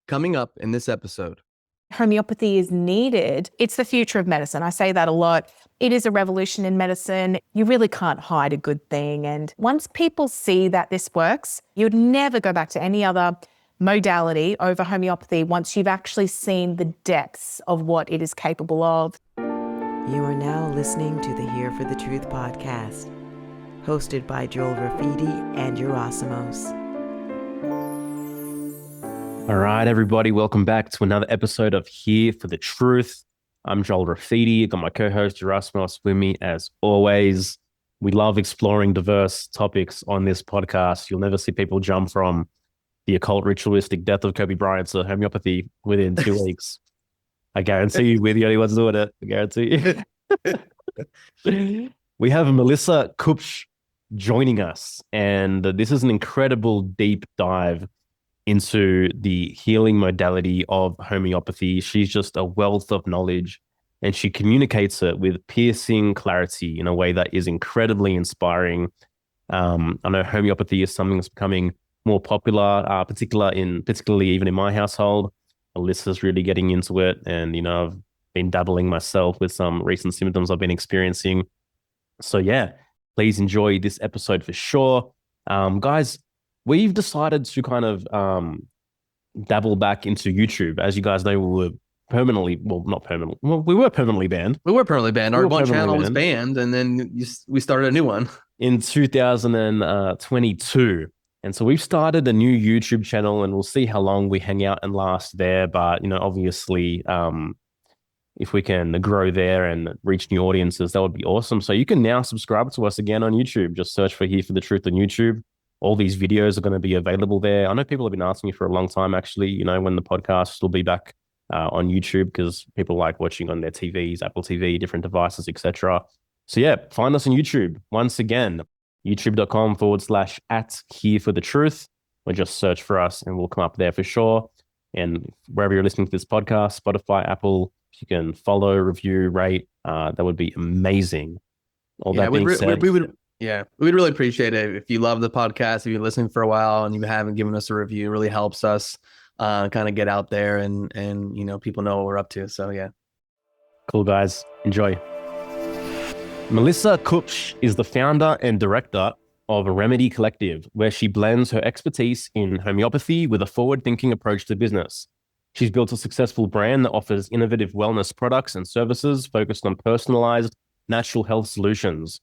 Coming up in this episode. Homeopathy is needed. It's the future of medicine. I say that a lot. It is a revolution in medicine. You really can't hide a good thing. And once people see that this works, you'd never go back to any other modality over homeopathy once you've actually seen the depths of what it is capable of. You are now listening to the Here for the Truth podcast, hosted by Joel Rafidi and Yerasimos. All right, everybody, welcome back to another episode of Here for the Truth. I'm Joel Rafidi. I've got my co-host Yerasimos with me as always. We love exploring diverse topics on this podcast. You'll never see people jump from the occult ritualistic death of Kobe Bryant to homeopathy within 2 weeks. I guarantee you we're the only ones doing it. I guarantee you. We have Melissa Kupsch joining us, and this is an incredible deep dive into the healing modality of homeopathy. She's just a wealth of knowledge, and she communicates it with piercing clarity in a way that is incredibly inspiring. I know homeopathy is something that's becoming more popular, particularly even in my household. Alyssa's really getting into it, and I've been dabbling myself with some recent symptoms I've been experiencing. So yeah, please enjoy this episode for sure. Guys, we've decided to kind of dabble back into YouTube. As you guys know, we were permanently banned. We were permanently banned. Our one channel was banned, and then we started a new one in 2022. And so we've started a new YouTube channel, and we'll see how long we hang out and last there. But, obviously, if we can grow there and reach new audiences, that would be awesome. So you can now subscribe to us again on YouTube. Just search for Here for the Truth on YouTube. All these videos are going to be available there. I know people have been asking me for a long time, actually, when the podcast will be back on YouTube, because people like watching on their TVs, Apple TV, different devices, etc. So yeah, find us on YouTube. Once again, youtube.com/@HereForTheTruth, or just search for us and we'll come up there for sure. And wherever you're listening to this podcast, Spotify, Apple, if you can follow, review, rate, that would be amazing. That being said, we'd really appreciate it if you love the podcast, if you're listening for a while and you haven't given us a review. It really helps us kind of get out there and people know what we're up to. So yeah. Cool, guys. Enjoy. Melissa Kupsch is the founder and director of RMDY Collective, where she blends her expertise in homeopathy with a forward-thinking approach to business. She's built a successful brand that offers innovative wellness products and services focused on personalized natural health solutions.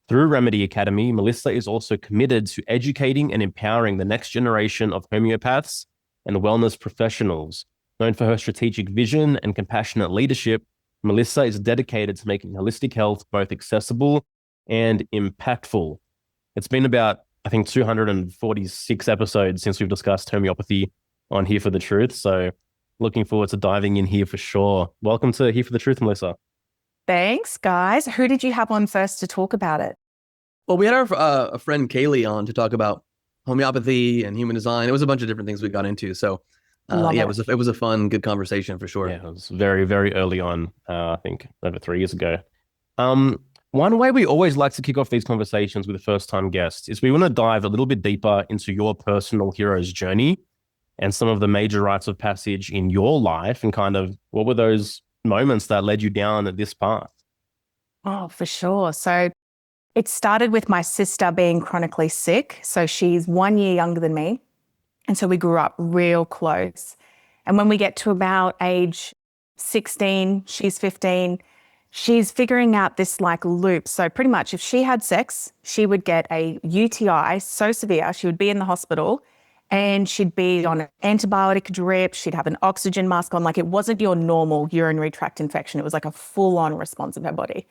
Through RMDY Academy, Melissa is also committed to educating and empowering the next generation of homeopaths and wellness professionals. Known for her strategic vision and compassionate leadership, Melissa is dedicated to making holistic health both accessible and impactful. It's been about, I think, 246 episodes since we've discussed homeopathy on Here for the Truth. So looking forward to diving in here for sure. Welcome to Here for the Truth, Melissa. Thanks, guys. Who did you have on first to talk about it? Well, we had our a friend Kaylee on to talk about homeopathy and human design. It was a bunch of different things we got into. So it was a fun, good conversation for sure. Yeah, it was very, very early on, I think over 3 years ago. One way we always like to kick off these conversations with a first-time guest is we want to dive a little bit deeper into your personal hero's journey and some of the major rites of passage in your life, and kind of what were those moments that led you down this path? Oh, for sure. So it started with my sister being chronically sick. So she's 1 year younger than me. And so we grew up real close. And when we get to about age 16, she's 15, she's figuring out this loop. So pretty much if she had sex, she would get a UTI so severe, she would be in the hospital and she'd be on an antibiotic drip. She'd have an oxygen mask on. It wasn't your normal urinary tract infection. It was a full-on response of her body.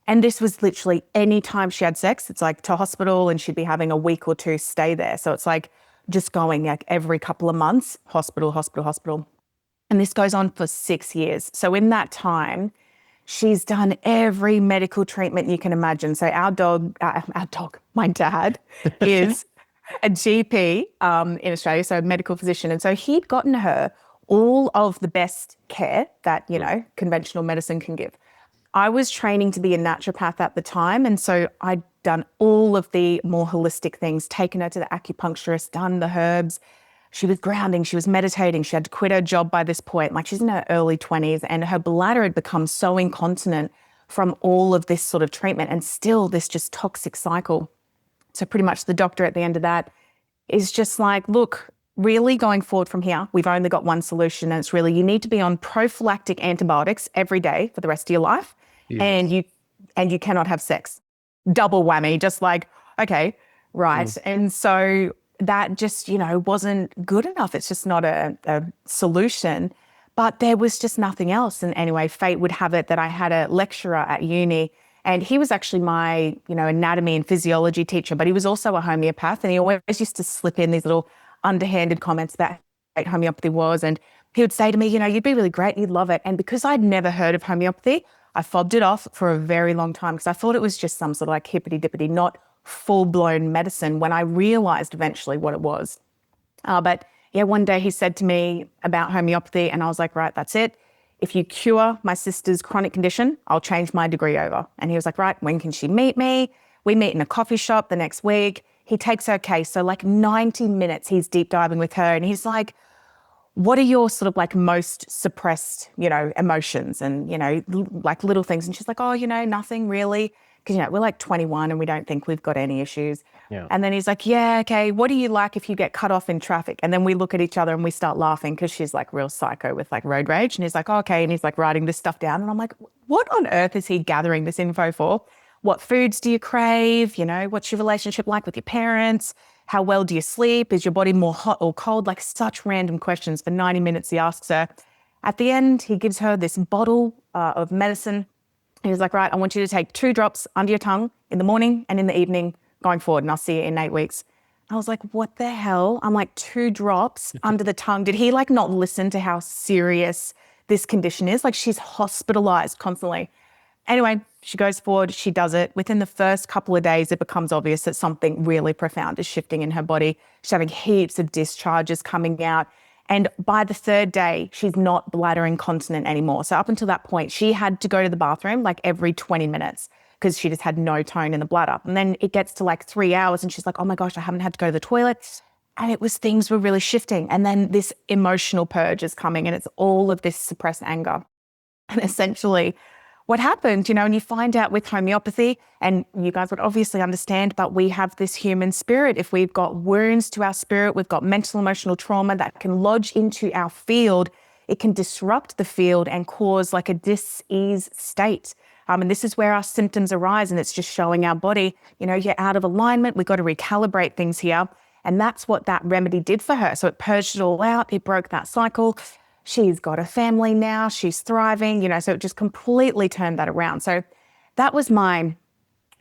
And this was literally any time she had sex, it's to hospital, and she'd be having a week or two stay there. So it's just going every couple of months, hospital. And this goes on for 6 years. So in that time, she's done every medical treatment you can imagine. So my dad is a GP in Australia, so a medical physician. And so he'd gotten her all of the best care that, conventional medicine can give. I was training to be a naturopath at the time. And so I'd done all of the more holistic things, taken her to the acupuncturist, done the herbs, She was grounding, she was meditating, she had to quit her job by this point. Like she's in her early 20s and her bladder had become so incontinent from all of this sort of treatment and still this just toxic cycle. So pretty much the doctor at the end of that is just like, look, really going forward from here, we've only got one solution, and it's really you need to be on prophylactic antibiotics every day for the rest of your life. Yes. and you cannot have sex. Double whammy, just like, okay, right. And so that just, wasn't good enough. It's just not a solution. But there was just nothing else. And anyway, fate would have it that I had a lecturer at uni, and he was actually my, anatomy and physiology teacher, but he was also a homeopath. And he always used to slip in these little underhanded comments about how homeopathy was. And he would say to me, you'd be really great, you'd love it. And because I'd never heard of homeopathy, I fobbed it off for a very long time because I thought it was just some sort of like hippity-dippity, not full-blown medicine, when I realized eventually what it was. But yeah, one day he said to me about homeopathy, and I was like, right, that's it. If you cure my sister's chronic condition, I'll change my degree over. And he was like, right, when can she meet me? We meet in a coffee shop the next week. He takes her case. So like 90 minutes, he's deep diving with her. And he's like, what are your sort of like most suppressed, emotions and, like little things? And she's like, oh, nothing really. Because, we're like 21 and we don't think we've got any issues. Yeah. And then he's like, yeah, okay, what do you like if you get cut off in traffic? And then we look at each other and we start laughing because she's like real psycho with like road rage. And he's like, oh, okay. And he's like writing this stuff down. And I'm like, what on earth is he gathering this info for? What foods do you crave? What's your relationship like with your parents? How well do you sleep? Is your body more hot or cold? Like such random questions for 90 minutes he asks her. At the end, he gives her this bottle of medicine. He was like, right, I want you to take 2 drops under your tongue in the morning and in the evening going forward, and I'll see you in 8 weeks. I was like, what the hell? I'm like, 2 drops under the tongue. Did he like not listen to how serious this condition is? Like she's hospitalized constantly. Anyway, she goes forward, she does it. Within the first couple of days, it becomes obvious that something really profound is shifting in her body. She's having heaps of discharges coming out. And by the 3rd day, she's not bladder incontinent anymore. So up until that point, she had to go to the bathroom like every 20 minutes because she just had no tone in the bladder. And then it gets to like 3 hours and she's like, oh my gosh, I haven't had to go to the toilet. And it was things were really shifting. And then this emotional purge is coming and it's all of this suppressed anger. And essentially what happened, and you find out with homeopathy, and you guys would obviously understand, but we have this human spirit. If we've got wounds to our spirit, we've got mental, emotional trauma that can lodge into our field, it can disrupt the field and cause like a dis-ease state. And this is where our symptoms arise, and it's just showing our body, you're out of alignment. We've got to recalibrate things here. And that's what that remedy did for her. So it purged it all out. It broke that cycle. She's got a family now, she's thriving, so it just completely turned that around. So that was my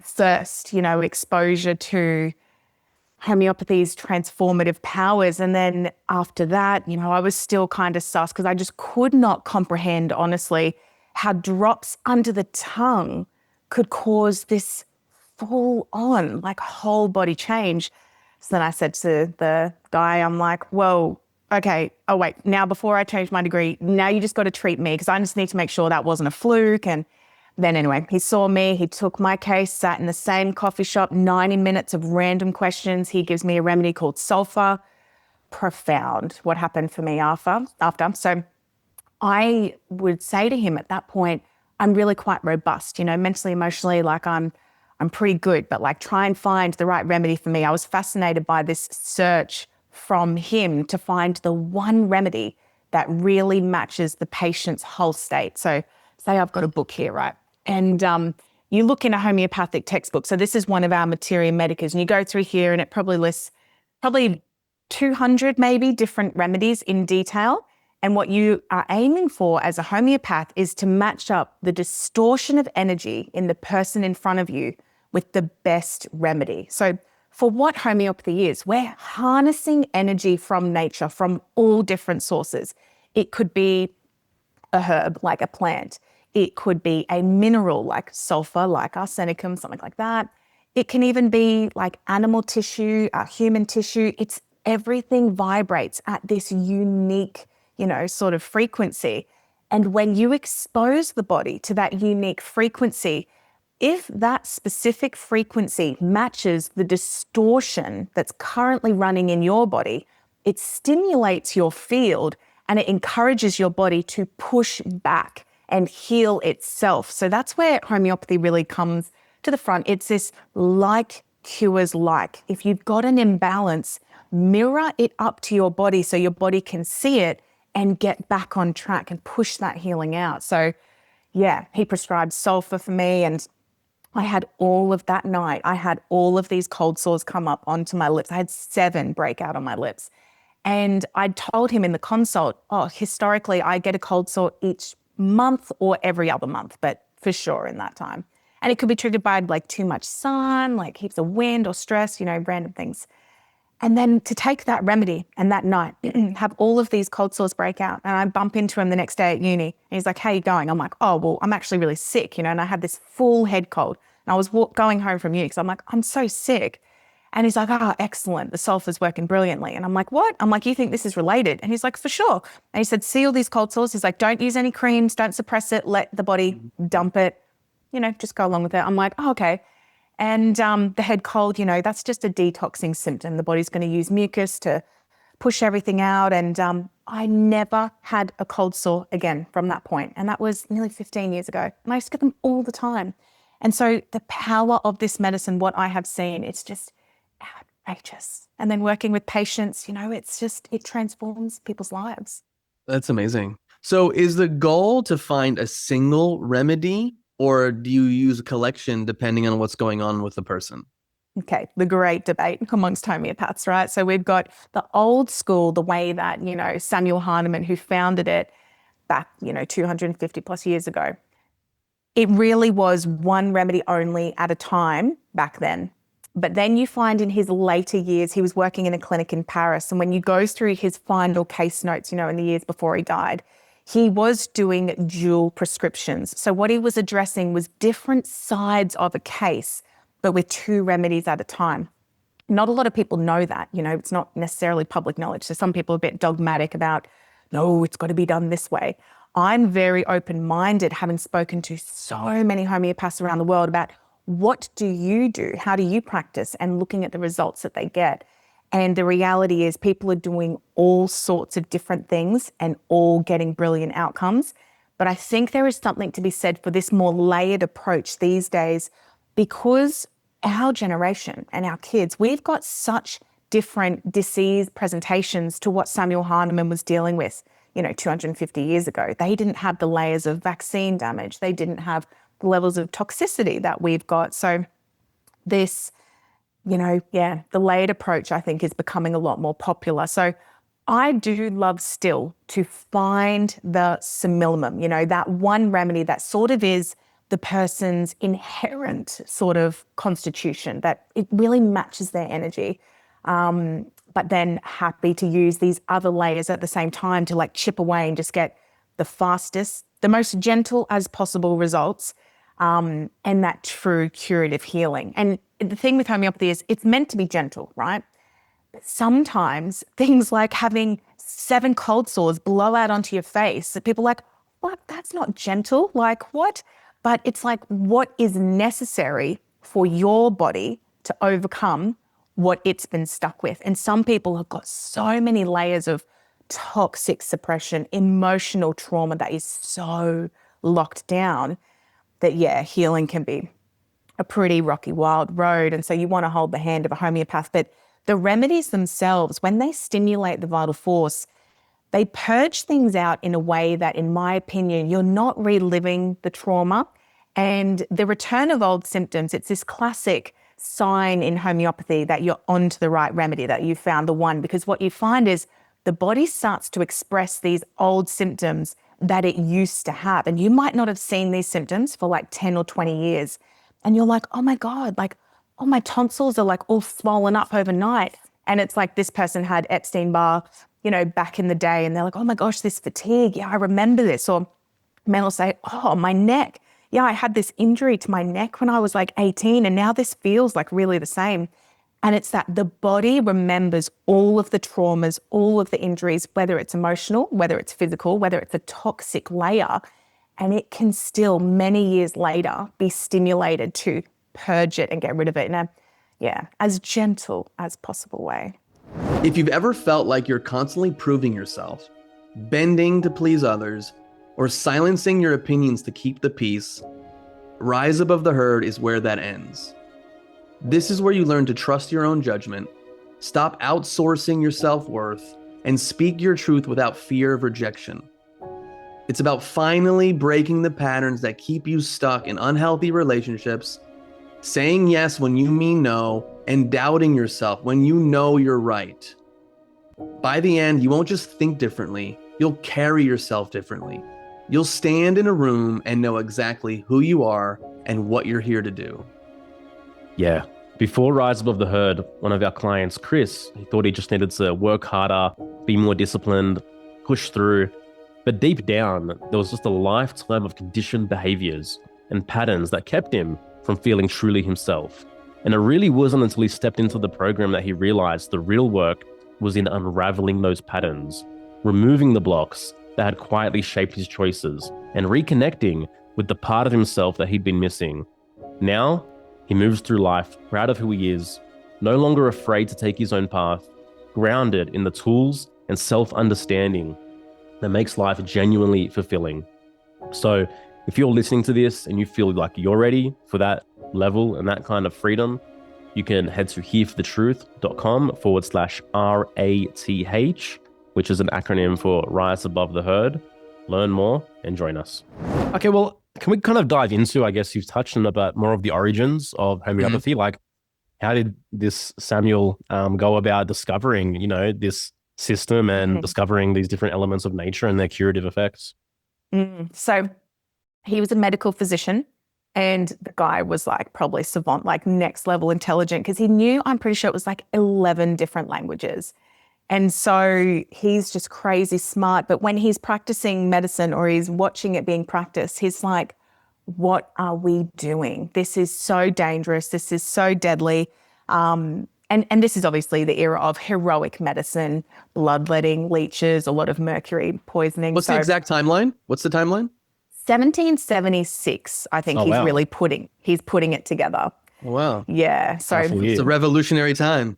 first, exposure to homeopathy's transformative powers. And then after that, I was still kind of sus because I just could not comprehend, honestly, how drops under the tongue could cause this full on, like whole body change. So then I said to the guy, I'm like, whoa, okay, oh wait, now before I change my degree, now you just got to treat me because I just need to make sure that wasn't a fluke. And then anyway, he saw me, he took my case, sat in the same coffee shop, 90 minutes of random questions. He gives me a remedy called sulfur. Profound what happened for me after. So I would say to him at that point, I'm really quite robust, mentally, emotionally, like I'm pretty good, but like try and find the right remedy for me. I was fascinated by this search from him to find the one remedy that really matches the patient's whole state. So say I've got a book here, right? And you look in a homeopathic textbook. So this is one of our Materia Medicas, and you go through here and it probably lists 200 maybe different remedies in detail. And what you are aiming for as a homeopath is to match up the distortion of energy in the person in front of you with the best remedy. So for what homeopathy is, we're harnessing energy from nature, from all different sources. It could be a herb, like a plant. It could be a mineral, like sulfur, like arsenicum, something like that. It can even be like animal tissue, human tissue. It's everything vibrates at this unique, sort of frequency. And when you expose the body to that unique frequency, if that specific frequency matches the distortion that's currently running in your body, it stimulates your field and it encourages your body to push back and heal itself. So that's where homeopathy really comes to the front. It's this like cures like. If you've got an imbalance, mirror it up to your body so your body can see it and get back on track and push that healing out. So yeah, he prescribed sulfur for me, and I had all of that night. I had all of these cold sores come up onto my lips. I had 7 break out on my lips. And I told him in the consult, historically, I get a cold sore each month or every other month, but for sure in that time. And it could be triggered by like too much sun, like heaps of wind or stress, random things. And then to take that remedy and that night, have all of these cold sores break out. And I bump into him the next day at uni. And he's like, how are you going? I'm like, oh, well, I'm actually really sick, and I had this full head cold. And I was going home from uni because I'm like, I'm so sick. And he's like, excellent. The sulfur's working brilliantly. And I'm like, what? I'm like, you think this is related? And he's like, for sure. And he said, see all these cold sores? He's like, don't use any creams, don't suppress it, let the body dump it, just go along with it. I'm like, okay. And the head cold, that's just a detoxing symptom. The body's going to use mucus to push everything out. And I never had a cold sore again from that point. And that was nearly 15 years ago. And I used to get them all the time. And so the power of this medicine, what I have seen, it's just outrageous. And then working with patients, it transforms people's lives. That's amazing. So is the goal to find a single remedy, or do you use a collection depending on what's going on with the person? Okay, the great debate amongst homeopaths, right? So we've got the old school, the way that, Samuel Hahnemann, who founded it back, 250 plus years ago. It really was one remedy only at a time back then. But then you find in his later years, he was working in a clinic in Paris. And when you go through his final case notes, in the years before he died, he was doing dual prescriptions. So what he was addressing was different sides of a case, but with 2 remedies at a time. Not a lot of people know that, it's not necessarily public knowledge. So some people are a bit dogmatic about, no, it's got to be done this way. I'm very open-minded, having spoken to so many homeopaths around the world about what do you do? How do you practice? And looking at the results that they get. And the reality is people are doing all sorts of different things and all getting brilliant outcomes. But I think there is something to be said for this more layered approach these days, because our generation and our kids, we've got such different disease presentations to what Samuel Hahnemann was dealing with, 250 years ago. They didn't have the layers of vaccine damage. They didn't have the levels of toxicity that we've got. So this, the layered approach, I think, is becoming a lot more popular. So I do love still to find the simillimum, that one remedy that sort of is the person's inherent sort of constitution, that it really matches their energy. But then happy to use these other layers at the same time to like chip away and just get the fastest, the most gentle as possible results, and that true curative healing. And the thing with homeopathy is it's meant to be gentle, right? But sometimes things like having 7 cold sores blow out onto your face, that people are like, what? That's not gentle. Like what? But it's like what is necessary for your body to overcome what it's been stuck with. And some people have got so many layers of toxic suppression, emotional trauma that is so locked down that, healing can be a pretty rocky, wild road. And so you want to hold the hand of a homeopath. But the remedies themselves, when they stimulate the vital force, they purge things out in a way that, in my opinion, you're not reliving the trauma. And the return of old symptoms, it's this classic sign in homeopathy that you're onto the right remedy, that you found the one. Because what you find is the body starts to express these old symptoms that it used to have. And you might not have seen these symptoms for like 10 or 20 years. And you're like, oh my God, like, oh, my tonsils are like all swollen up overnight. And it's like this person had Epstein-Barr, back in the day. And they're like, oh my gosh, this fatigue. Yeah, I remember this. Or men will say, oh, my neck. Yeah, I had this injury to my neck when I was like 18. And now this feels like really the same. And it's that the body remembers all of the traumas, all of the injuries, whether it's emotional, whether it's physical, whether it's a toxic layer. And it can still, many years later, be stimulated to purge it and get rid of it in a, as gentle as possible way. If you've ever felt like you're constantly proving yourself, bending to please others, or silencing your opinions to keep the peace, Rise Above the Herd is where that ends. This is where you learn to trust your own judgment, stop outsourcing your self-worth, and speak your truth without fear of rejection. It's about finally breaking the patterns that keep you stuck in unhealthy relationships, saying yes when you mean no, and doubting yourself when you know you're right. By the end, you won't just think differently, you'll carry yourself differently. You'll stand in a room and know exactly who you are and what you're here to do. Yeah. Before Rise Above the Herd, one of our clients, Chris, he thought he just needed to work harder, be more disciplined, push through. But deep down, there was just a lifetime of conditioned behaviors and patterns that kept him from feeling truly himself. And it really wasn't until he stepped into the program that he realized the real work was in unraveling those patterns, removing the blocks that had quietly shaped his choices, and reconnecting with the part of himself that he'd been missing. Now, he moves through life proud of who he is, no longer afraid to take his own path, grounded in the tools and self-understanding that makes life genuinely fulfilling. So if you're listening to this and you feel like you're ready for that level and that kind of freedom, you can head to herethetruth.com/RATH, which is an acronym for Rise Above the Herd. Learn more and join us. Okay, well, can we kind of dive into, I guess you've touched on about more of the origins of homeopathy? Like, how did this Samuel go about discovering, this system and discovering these different elements of nature and their curative effects? So he was a medical physician, and the guy was like probably savant, like next level intelligent, because he knew, I'm pretty sure it was like 11 different languages. And so he's just crazy smart. But when he's practicing medicine or he's watching it being practiced, he's like, what are we doing? This is so dangerous. This is so deadly. And this is obviously the era of heroic medicine, bloodletting, leeches, a lot of mercury poisoning. What's the exact timeline? What's the timeline? 1776, I think really putting it together. Oh, wow. Yeah. So it's a revolutionary time.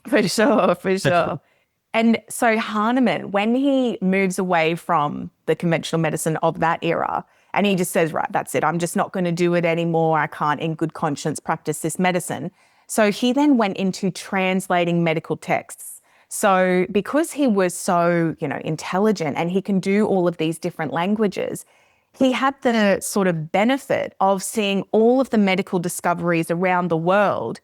For sure. And so Hahnemann, when he moves away from the conventional medicine of that era, and he just says, right, that's it. I'm just not going to do it anymore. I can't in good conscience practice this medicine. So he then went into translating medical texts. So because he was so, intelligent and he can do all of these different languages, he had the sort of benefit of seeing all of the medical discoveries around the world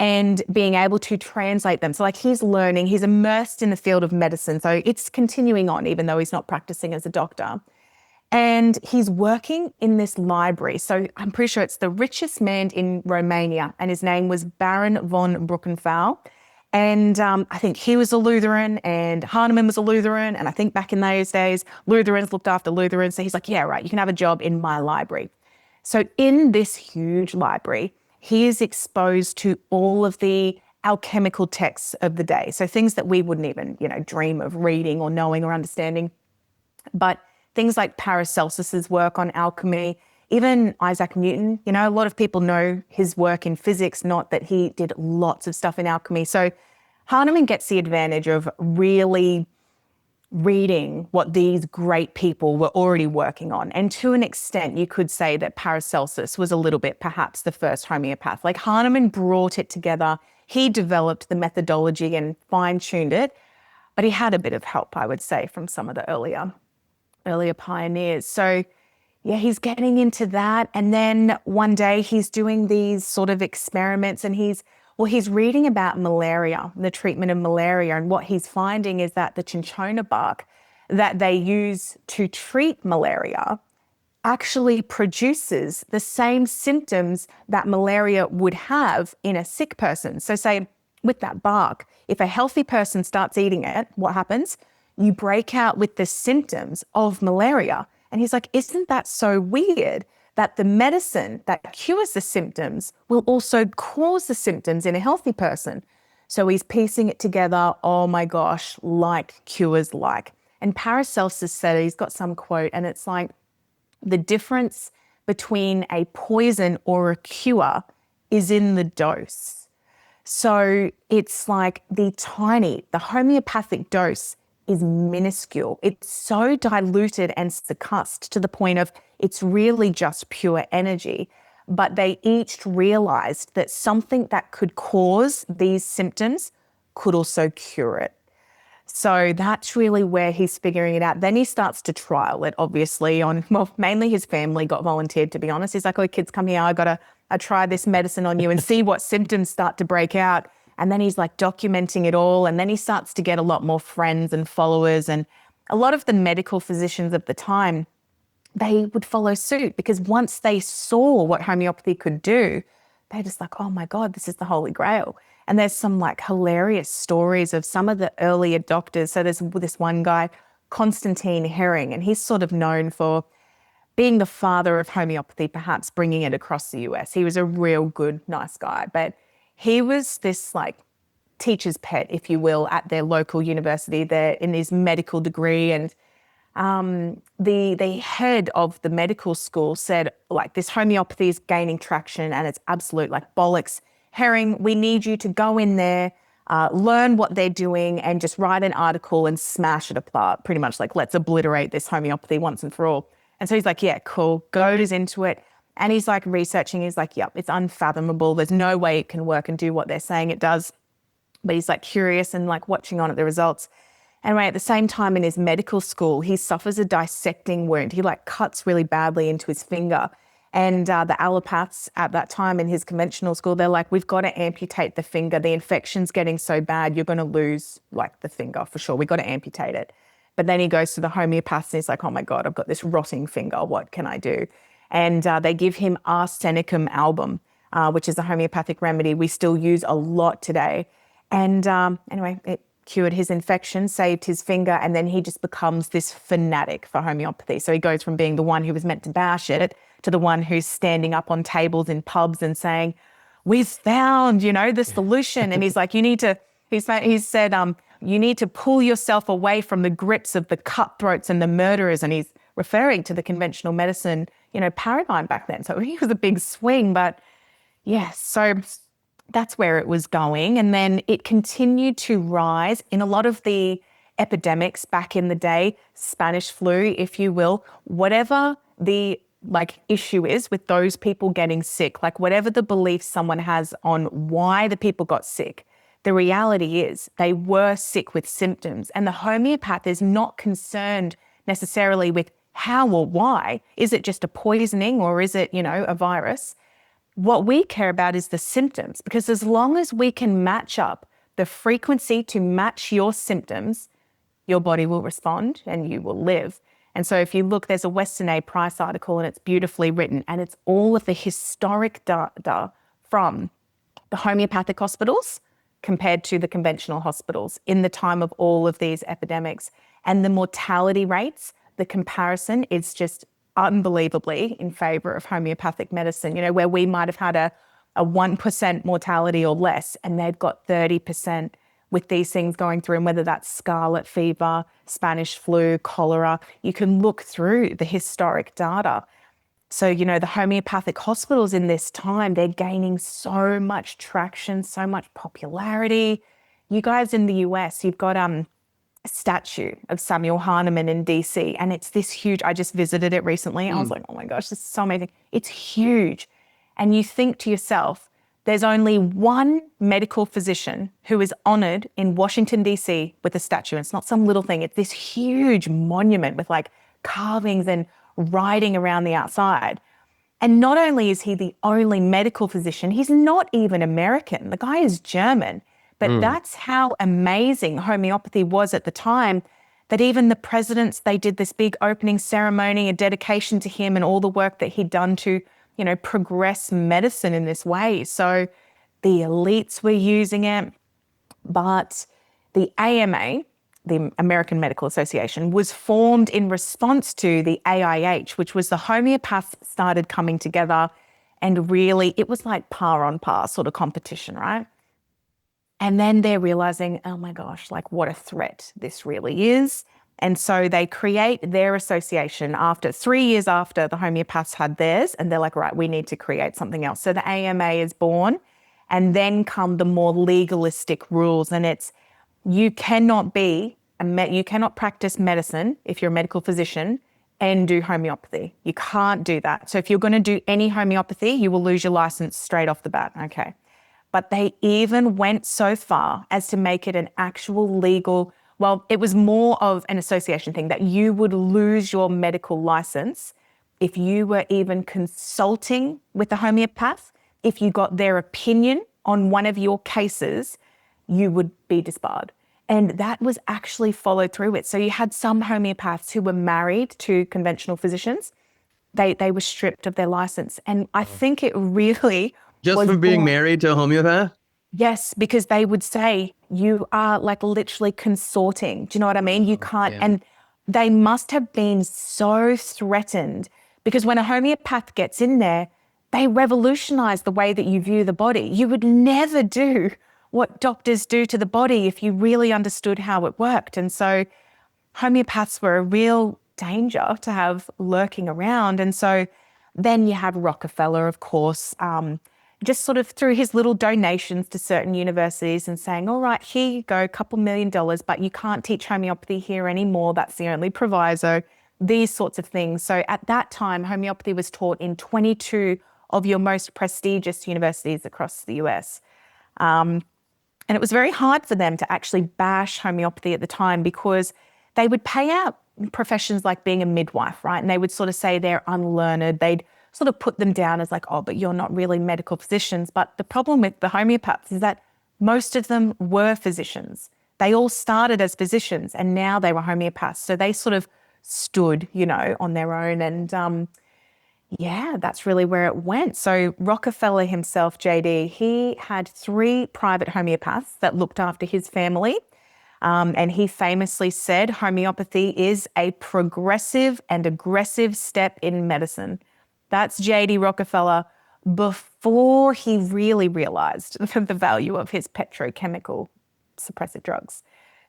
and being able to translate them. So like he's learning, he's immersed in the field of medicine. So it's continuing on, even though he's not practicing as a doctor. And he's working in this library. So I'm pretty sure it's the richest man in Romania, and his name was Baron von Bruckenfeld. And I think he was a Lutheran and Hahnemann was a Lutheran. And I think back in those days, Lutherans looked after Lutherans. So he's like, yeah, right, you can have a job in my library. So in this huge library, he is exposed to all of the alchemical texts of the day. So things that we wouldn't even, dream of reading or knowing or understanding. But things like Paracelsus's work on alchemy, even Isaac Newton, a lot of people know his work in physics, not that he did lots of stuff in alchemy. So Hahnemann gets the advantage of really reading what these great people were already working on. And to an extent, you could say that Paracelsus was a little bit perhaps the first homeopath. Like Hahnemann brought it together. He developed the methodology and fine-tuned it, but he had a bit of help, I would say, from some of the earlier pioneers. So yeah, he's getting into that. And then one day he's doing these sort of experiments and he's reading about malaria, the treatment of malaria. And what he's finding is that the cinchona bark that they use to treat malaria actually produces the same symptoms that malaria would have in a sick person. So say with that bark, if a healthy person starts eating it, what happens? You break out with the symptoms of malaria. And he's like, isn't that so weird that the medicine that cures the symptoms will also cause the symptoms in a healthy person? So he's piecing it together, oh my gosh, like cures like. And Paracelsus said, he's got some quote, and it's like, the difference between a poison or a cure is in the dose. So it's like the homeopathic dose is minuscule. It's so diluted and succussed to the point of it's really just pure energy. But they each realized that something that could cause these symptoms could also cure it. So that's really where he's figuring it out. Then he starts to trial it, obviously, mainly his family got volunteered, to be honest. He's like, oh, kids, come here. I try this medicine on you and see what symptoms start to break out. And then he's like documenting it all. And then he starts to get a lot more friends and followers. And a lot of the medical physicians of the time, they would follow suit, because once they saw what homeopathy could do, they're just like, oh my God, this is the holy grail. And there's some like hilarious stories of some of the early adopters. So there's this one guy, Constantine Herring, and he's sort of known for being the father of homeopathy, perhaps bringing it across the US. He was a real good, nice guy, but he was this like teacher's pet, if you will, at their local university there in his medical degree. And the head of the medical school said, like, this homeopathy is gaining traction and it's absolute like bollocks. Herring, we need you to go in there, learn what they're doing and just write an article and smash it apart. Pretty much like, let's obliterate this homeopathy once and for all. And so he's like, yeah, cool. Goes into it. And he's like researching. He's like, yep, it's unfathomable. There's no way it can work and do what they're saying it does. But he's like curious and like watching on at the results. Anyway, at the same time in his medical school, he suffers a dissecting wound. He like cuts really badly into his finger. And the allopaths at that time in his conventional school, they're like, we've got to amputate the finger. The infection's getting so bad, you're going to lose like the finger for sure. We've got to amputate it. But then he goes to the homeopaths and he's like, oh my God, I've got this rotting finger. What can I do? And they give him arsenicum album, which is a homeopathic remedy we still use a lot today. And anyway, it cured his infection, saved his finger, and then he just becomes this fanatic for homeopathy. So he goes from being the one who was meant to bash it to the one who's standing up on tables in pubs and saying, we've found, the solution. And he's like, he said, you need to pull yourself away from the grips of the cutthroats and the murderers. And he's referring to the conventional medicine, paradigm back then. So he was a big swing, but yeah, so that's where it was going. And then it continued to rise in a lot of the epidemics back in the day, Spanish flu, if you will, whatever the issue is with those people getting sick, like whatever the belief someone has on why the people got sick, the reality is they were sick with symptoms. And the homeopath is not concerned necessarily with how or why. Is it just a poisoning or is it, a virus? What we care about is the symptoms, because as long as we can match up the frequency to match your symptoms, your body will respond and you will live. And so if you look, there's a Western A Price article and it's beautifully written and it's all of the historic data from the homeopathic hospitals compared to the conventional hospitals in the time of all of these epidemics. And the mortality rates, the comparison is just unbelievably in favor of homeopathic medicine, where we might have had a 1% mortality or less, and they've got 30% with these things going through, and whether that's scarlet fever, Spanish flu, cholera, you can look through the historic data. So, the homeopathic hospitals in this time, they're gaining so much traction, so much popularity. You guys in the US, you've got a statue of Samuel Hahnemann in DC, and it's this huge, I just visited it recently. I was like, oh my gosh, this is so amazing. It's huge. And you think to yourself, there's only one medical physician who is honored in Washington, DC with a statue. And it's not some little thing. It's this huge monument with like carvings and writing around the outside. And not only is he the only medical physician, he's not even American. The guy is German. But that's how amazing homeopathy was at the time, that even the presidents, they did this big opening ceremony, a dedication to him and all the work that he'd done to, progress medicine in this way. So the elites were using it, but the AMA, the American Medical Association, was formed in response to the AIH, which was the homeopaths started coming together, and really it was like par on par sort of competition, right? And then they're realizing, oh my gosh, like what a threat this really is. And so they create their association 3 years after the homeopaths had theirs, and they're like, right, we need to create something else. So the AMA is born, And then come the more legalistic rules. And it's, you cannot practice medicine if you're a medical physician and do homeopathy. You can't do that. So if you're going to do any homeopathy, you will lose your license straight off the bat. Okay. But they even went so far as to make it an actual legal, well, it was more of an association thing, that you would lose your medical license if you were even consulting with a homeopath. If you got their opinion on one of your cases, you would be disbarred. And that was actually followed through with. So you had some homeopaths who were married to conventional physicians. They were stripped of their license. And I think it really just from being married to a homeopath? Yes, because they would say, you are like literally consorting. Do you know what I mean? You can't. Yeah. And they must have been so threatened, because when a homeopath gets in there, they revolutionize the way that you view the body. You would never do what doctors do to the body if you really understood how it worked. And so homeopaths were a real danger to have lurking around. And so then you have Rockefeller, of course, just sort of through his little donations to certain universities and saying, all right, here you go, $2 million, but you can't teach homeopathy here anymore. That's the only proviso, these sorts of things. So at that time, homeopathy was taught in 22 of your most prestigious universities across the US. And it was very hard for them to actually bash homeopathy at the time, because they would pay out professions like being a midwife, right? And they would sort of say they're unlearned. They'd sort of put them down as like, oh, but you're not really medical physicians. But the problem with the homeopaths is that most of them were physicians. They all started as physicians and now they were homeopaths. So they sort of stood, on their own. And yeah, that's really where it went. So Rockefeller himself, JD, he had 3 private homeopaths that looked after his family. And he famously said, homeopathy is a progressive and aggressive step in medicine. That's JD Rockefeller before he really realized the value of his petrochemical suppressive drugs.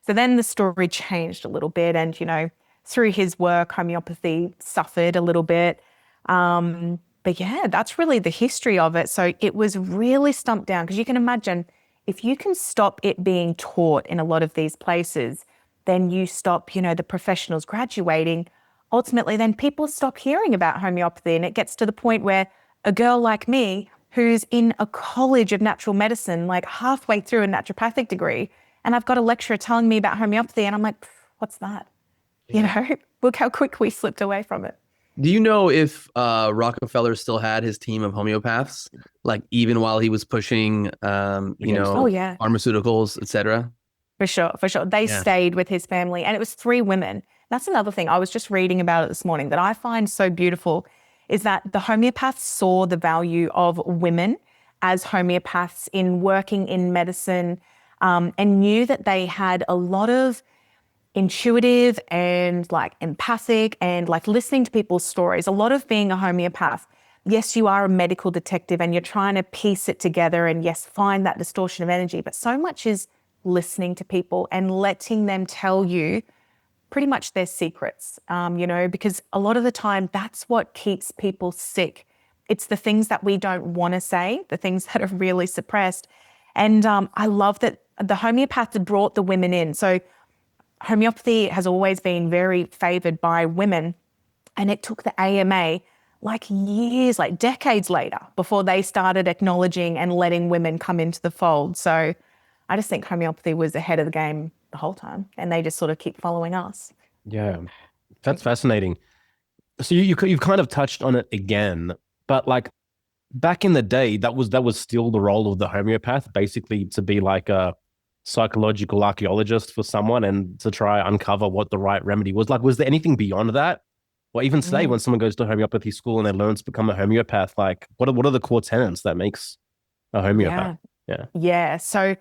So then the story changed a little bit, and, through his work, homeopathy suffered a little bit. But yeah, that's really the history of it. So it was really stumped down, because you can imagine, if you can stop it being taught in a lot of these places, then you stop, the professionals graduating. Ultimately, then people stop hearing about homeopathy, and it gets to the point where a girl like me, who's in a college of natural medicine, like halfway through a naturopathic degree, and I've got a lecturer telling me about homeopathy, and I'm like, what's that? Yeah. Look how quick we slipped away from it. Do you know if Rockefeller still had his team of homeopaths, like even while he was pushing, pharmaceuticals, etc.? For sure. They stayed with his family, and it was 3 women. That's another thing. I was just reading about it this morning that I find so beautiful, is that the homeopaths saw the value of women as homeopaths in working in medicine, and knew that they had a lot of intuitive and like empathic and like listening to people's stories. A lot of being a homeopath, yes, you are a medical detective and you're trying to piece it together and yes, find that distortion of energy, but so much is listening to people and letting them tell you pretty much their secrets, because a lot of the time that's what keeps people sick. It's the things that we don't want to say, the things that are really suppressed. And I love that the homeopath had brought the women in. So homeopathy has always been very favoured by women, and it took the AMA like years, like decades later, before they started acknowledging and letting women come into the fold. So I just think homeopathy was ahead of the game the whole time, and they just sort of keep following us. Yeah, that's fascinating. So you've kind of touched on it again, but like back in the day, that was still the role of the homeopath, basically to be like a psychological archaeologist for someone and to try uncover what the right remedy was. Like, was there anything beyond that? Or even today, when someone goes to homeopathy school and they learn to become a homeopath, like what are the core tenets that makes a homeopath? Yeah. So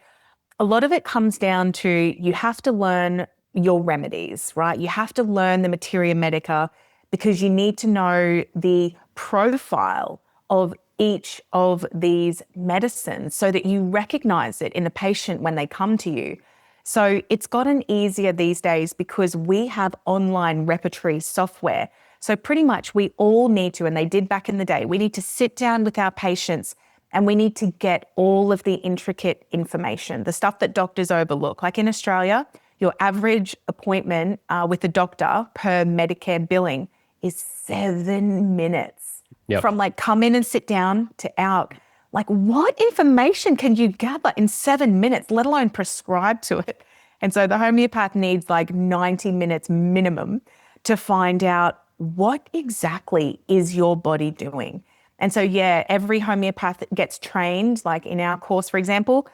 a lot of it comes down to, you have to learn your remedies, right? You have to learn the materia medica, because you need to know the profile of each of these medicines so that you recognize it in a patient when they come to you. So it's gotten easier these days because we have online repertory software. So pretty much we all need to, and they did back in the day, we need to sit down with our patients And we need to get all of the intricate information, the stuff that doctors overlook. Like in Australia, your average appointment with a doctor per Medicare billing is 7 minutes. Yep. From like come in and sit down to out. Like what information can you gather in 7 minutes, let alone prescribe to it? And so the homeopath needs like 90 minutes minimum to find out what exactly is your body doing. And so, yeah, every homeopath gets trained, like in our course, for example,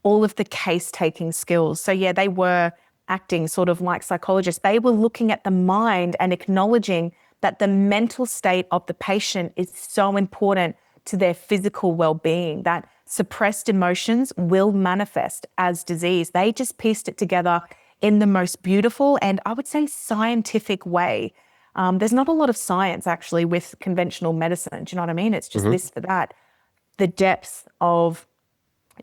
all of the case-taking skills. So, yeah, they were acting sort of like psychologists. They were looking at the mind and acknowledging that the mental state of the patient is so important to their physical well-being, that suppressed emotions will manifest as disease. They just pieced it together in the most beautiful and I would say scientific way. There's not a lot of science actually with conventional medicine. Do you know what I mean? It's just this for that. The depth of,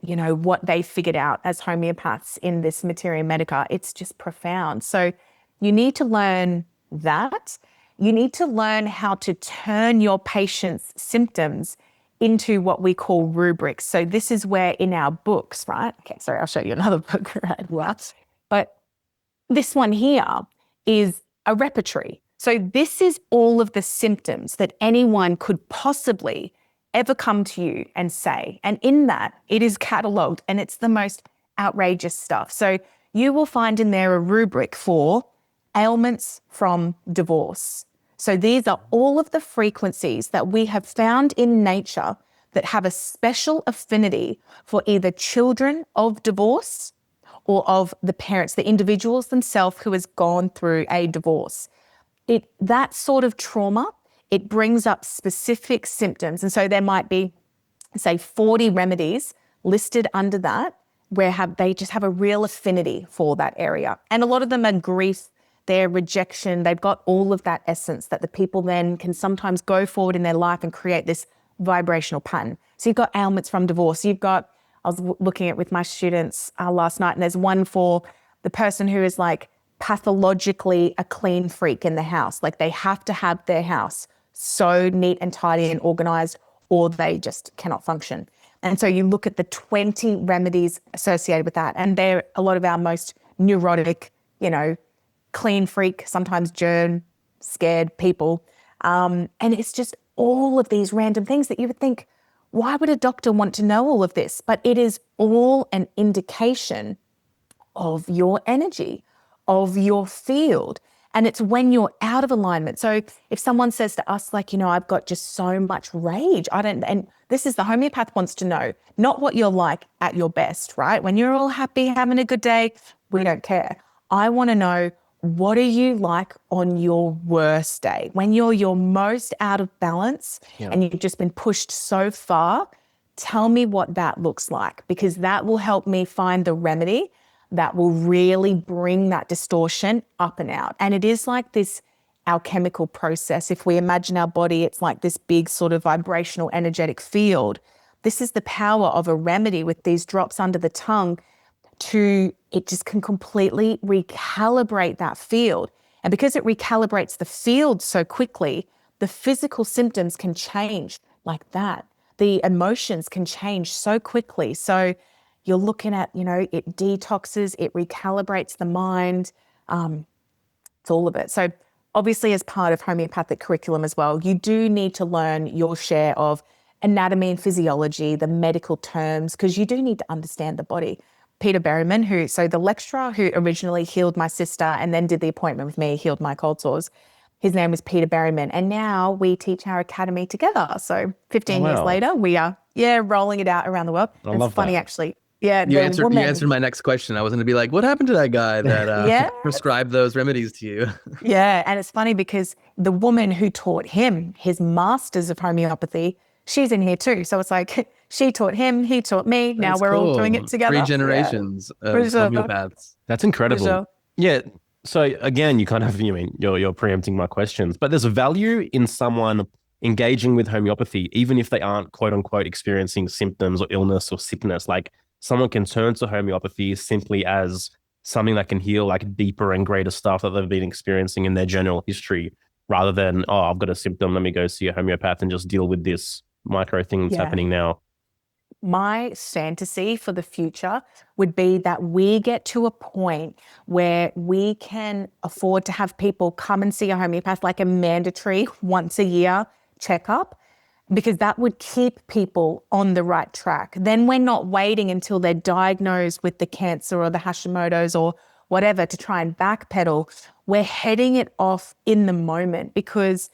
you know, what they figured out as homeopaths in this materia medica, it's just profound. So you need to learn that. You need to learn how to turn your patient's symptoms into what we call rubrics. So this is where in our books, right? Okay, sorry, I'll show you another book, right? What? But this one here is a repertory. So this is all of the symptoms that anyone could possibly ever come to you and say. And in that, it is catalogued and it's the most outrageous stuff. So you will find in there a rubric for ailments from divorce. So these are all of the frequencies that we have found in nature that have a special affinity for either children of divorce or of the parents, the individuals themselves who has gone through a divorce. That sort of trauma, it brings up specific symptoms. And so there might be, say, 40 remedies listed under that where they just have a real affinity for that area. And a lot of them are grief, their rejection. They've got all of that essence that the people then can sometimes go forward in their life and create this vibrational pattern. So you've got ailments from divorce. I was looking at with my students last night, and there's one for the person who is like pathologically a clean freak in the house. Like they have to have their house so neat and tidy and organized, or they just cannot function. And so you look at the 20 remedies associated with that, and they're a lot of our most neurotic, you know, clean freak, sometimes germ scared people. And it's just all of these random things that you would think, why would a doctor want to know all of this? But it is all an indication of your energy, of your field. And it's when you're out of alignment. So if someone says to us, like, you know, I've got just so much rage, and this is the homeopath wants to know, not what you're like at your best, right? When you're all happy, having a good day, we don't care. I want to know, what are you like on your worst day? When you're your most out of balance and you've just been pushed so far, tell me what that looks like, because that will help me find the remedy that will really bring that distortion up and out. And it is like this alchemical process. If we imagine our body, it's like this big sort of vibrational energetic field. This is the power of a remedy with these drops under the tongue. It just can completely recalibrate that field. And because it recalibrates the field so quickly, the physical symptoms can change like that. The emotions can change so quickly. So you're looking at, you know, it detoxes, it recalibrates the mind. It's all of it. So obviously as part of homeopathic curriculum as well, you do need to learn your share of anatomy and physiology, the medical terms, because you do need to understand the body. Peter Berryman, the lecturer who originally healed my sister and then did the appointment with me, healed my cold sores. His name was Peter Berryman. And now we teach our academy together. So 15 years later, we are, rolling it out around the world. It's funny, actually. Yeah, you answered my next question. I was going to be like, what happened to that guy that prescribed those remedies to you? Yeah, and it's funny because the woman who taught him his masters of homeopathy, she's in here too. So it's like she taught him, he taught me. Now we're all doing it together. 3 generations of homeopaths. That's incredible. Yeah. So again, you kind of, you're preempting my questions, but there's a value in someone engaging with homeopathy, even if they aren't quote unquote experiencing symptoms or illness or sickness. Like someone can turn to homeopathy simply as something that can heal like deeper and greater stuff that they've been experiencing in their general history, rather than, I've got a symptom, let me go see a homeopath and just deal with this micro thing that's happening now. My fantasy for the future would be that we get to a point where we can afford to have people come and see a homeopath, like a mandatory once a year checkup, because that would keep people on the right track. Then we're not waiting until they're diagnosed with the cancer or the Hashimoto's or whatever to try and backpedal. We're heading it off in the moment, because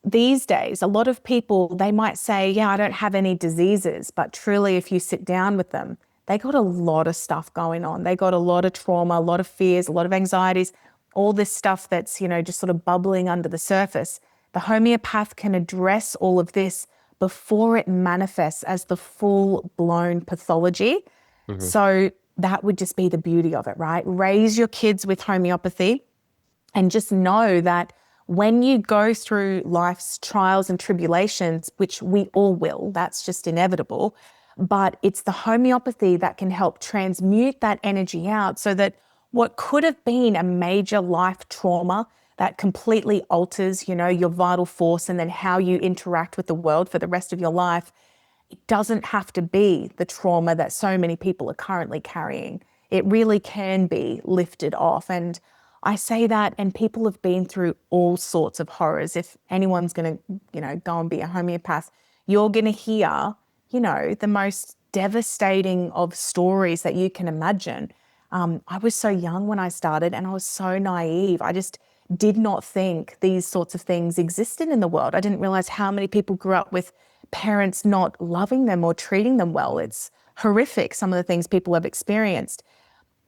these days, a lot of people, they might say, yeah, I don't have any diseases, but truly if you sit down with them, they got a lot of stuff going on. They got a lot of trauma, a lot of fears, a lot of anxieties, all this stuff that's, just sort of bubbling under the surface. The homeopath can address all of this before it manifests as the full-blown pathology. So that would just be the beauty of it, right? Raise your kids with homeopathy and just know that when you go through life's trials and tribulations, which we all will, that's just inevitable, but it's the homeopathy that can help transmute that energy out so that what could have been a major life trauma that completely alters, your vital force and then how you interact with the world for the rest of your life, it doesn't have to be the trauma that so many people are currently carrying. It really can be lifted off. And I say that, and people have been through all sorts of horrors. If anyone's going to, go and be a homeopath, you're going to hear, the most devastating of stories that you can imagine. I was so young when I started, and I was so naive. I just did not think these sorts of things existed in the world. I didn't realize how many people grew up with parents not loving them or treating them well. It's horrific, some of the things people have experienced.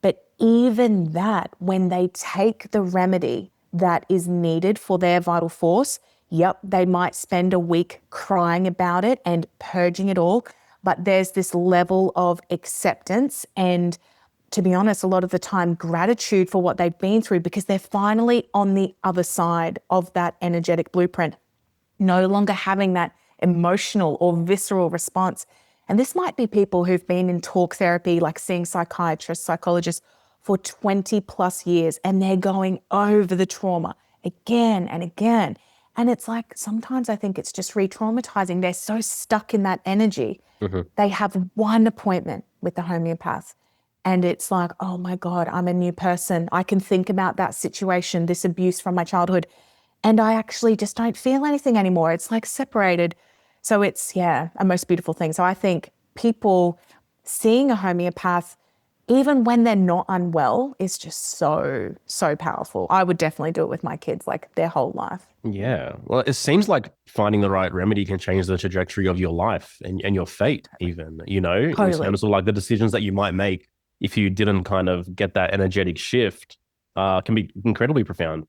But even that, when they take the remedy that is needed for their vital force, they might spend a week crying about it and purging it all. But there's this level of acceptance and, to be honest, a lot of the time gratitude for what they've been through, because they're finally on the other side of that energetic blueprint, no longer having that emotional or visceral response. And this might be people who've been in talk therapy, like seeing psychiatrists, psychologists for 20 plus years, and they're going over the trauma again and again. And it's like, sometimes I think it's just re-traumatizing. They're so stuck in that energy. They have one appointment with the homeopath and it's like, oh my God, I'm a new person. I can think about that situation, this abuse from my childhood, and I actually just don't feel anything anymore. It's like separated. So it's, a most beautiful thing. So I think people seeing a homeopath, even when they're not unwell, is just so, so powerful. I would definitely do it with my kids, like their whole life. Yeah. Well, it seems like finding the right remedy can change the trajectory of your life and your fate even, Totally. in terms of like the decisions that you might make if you didn't kind of get that energetic shift, can be incredibly profound.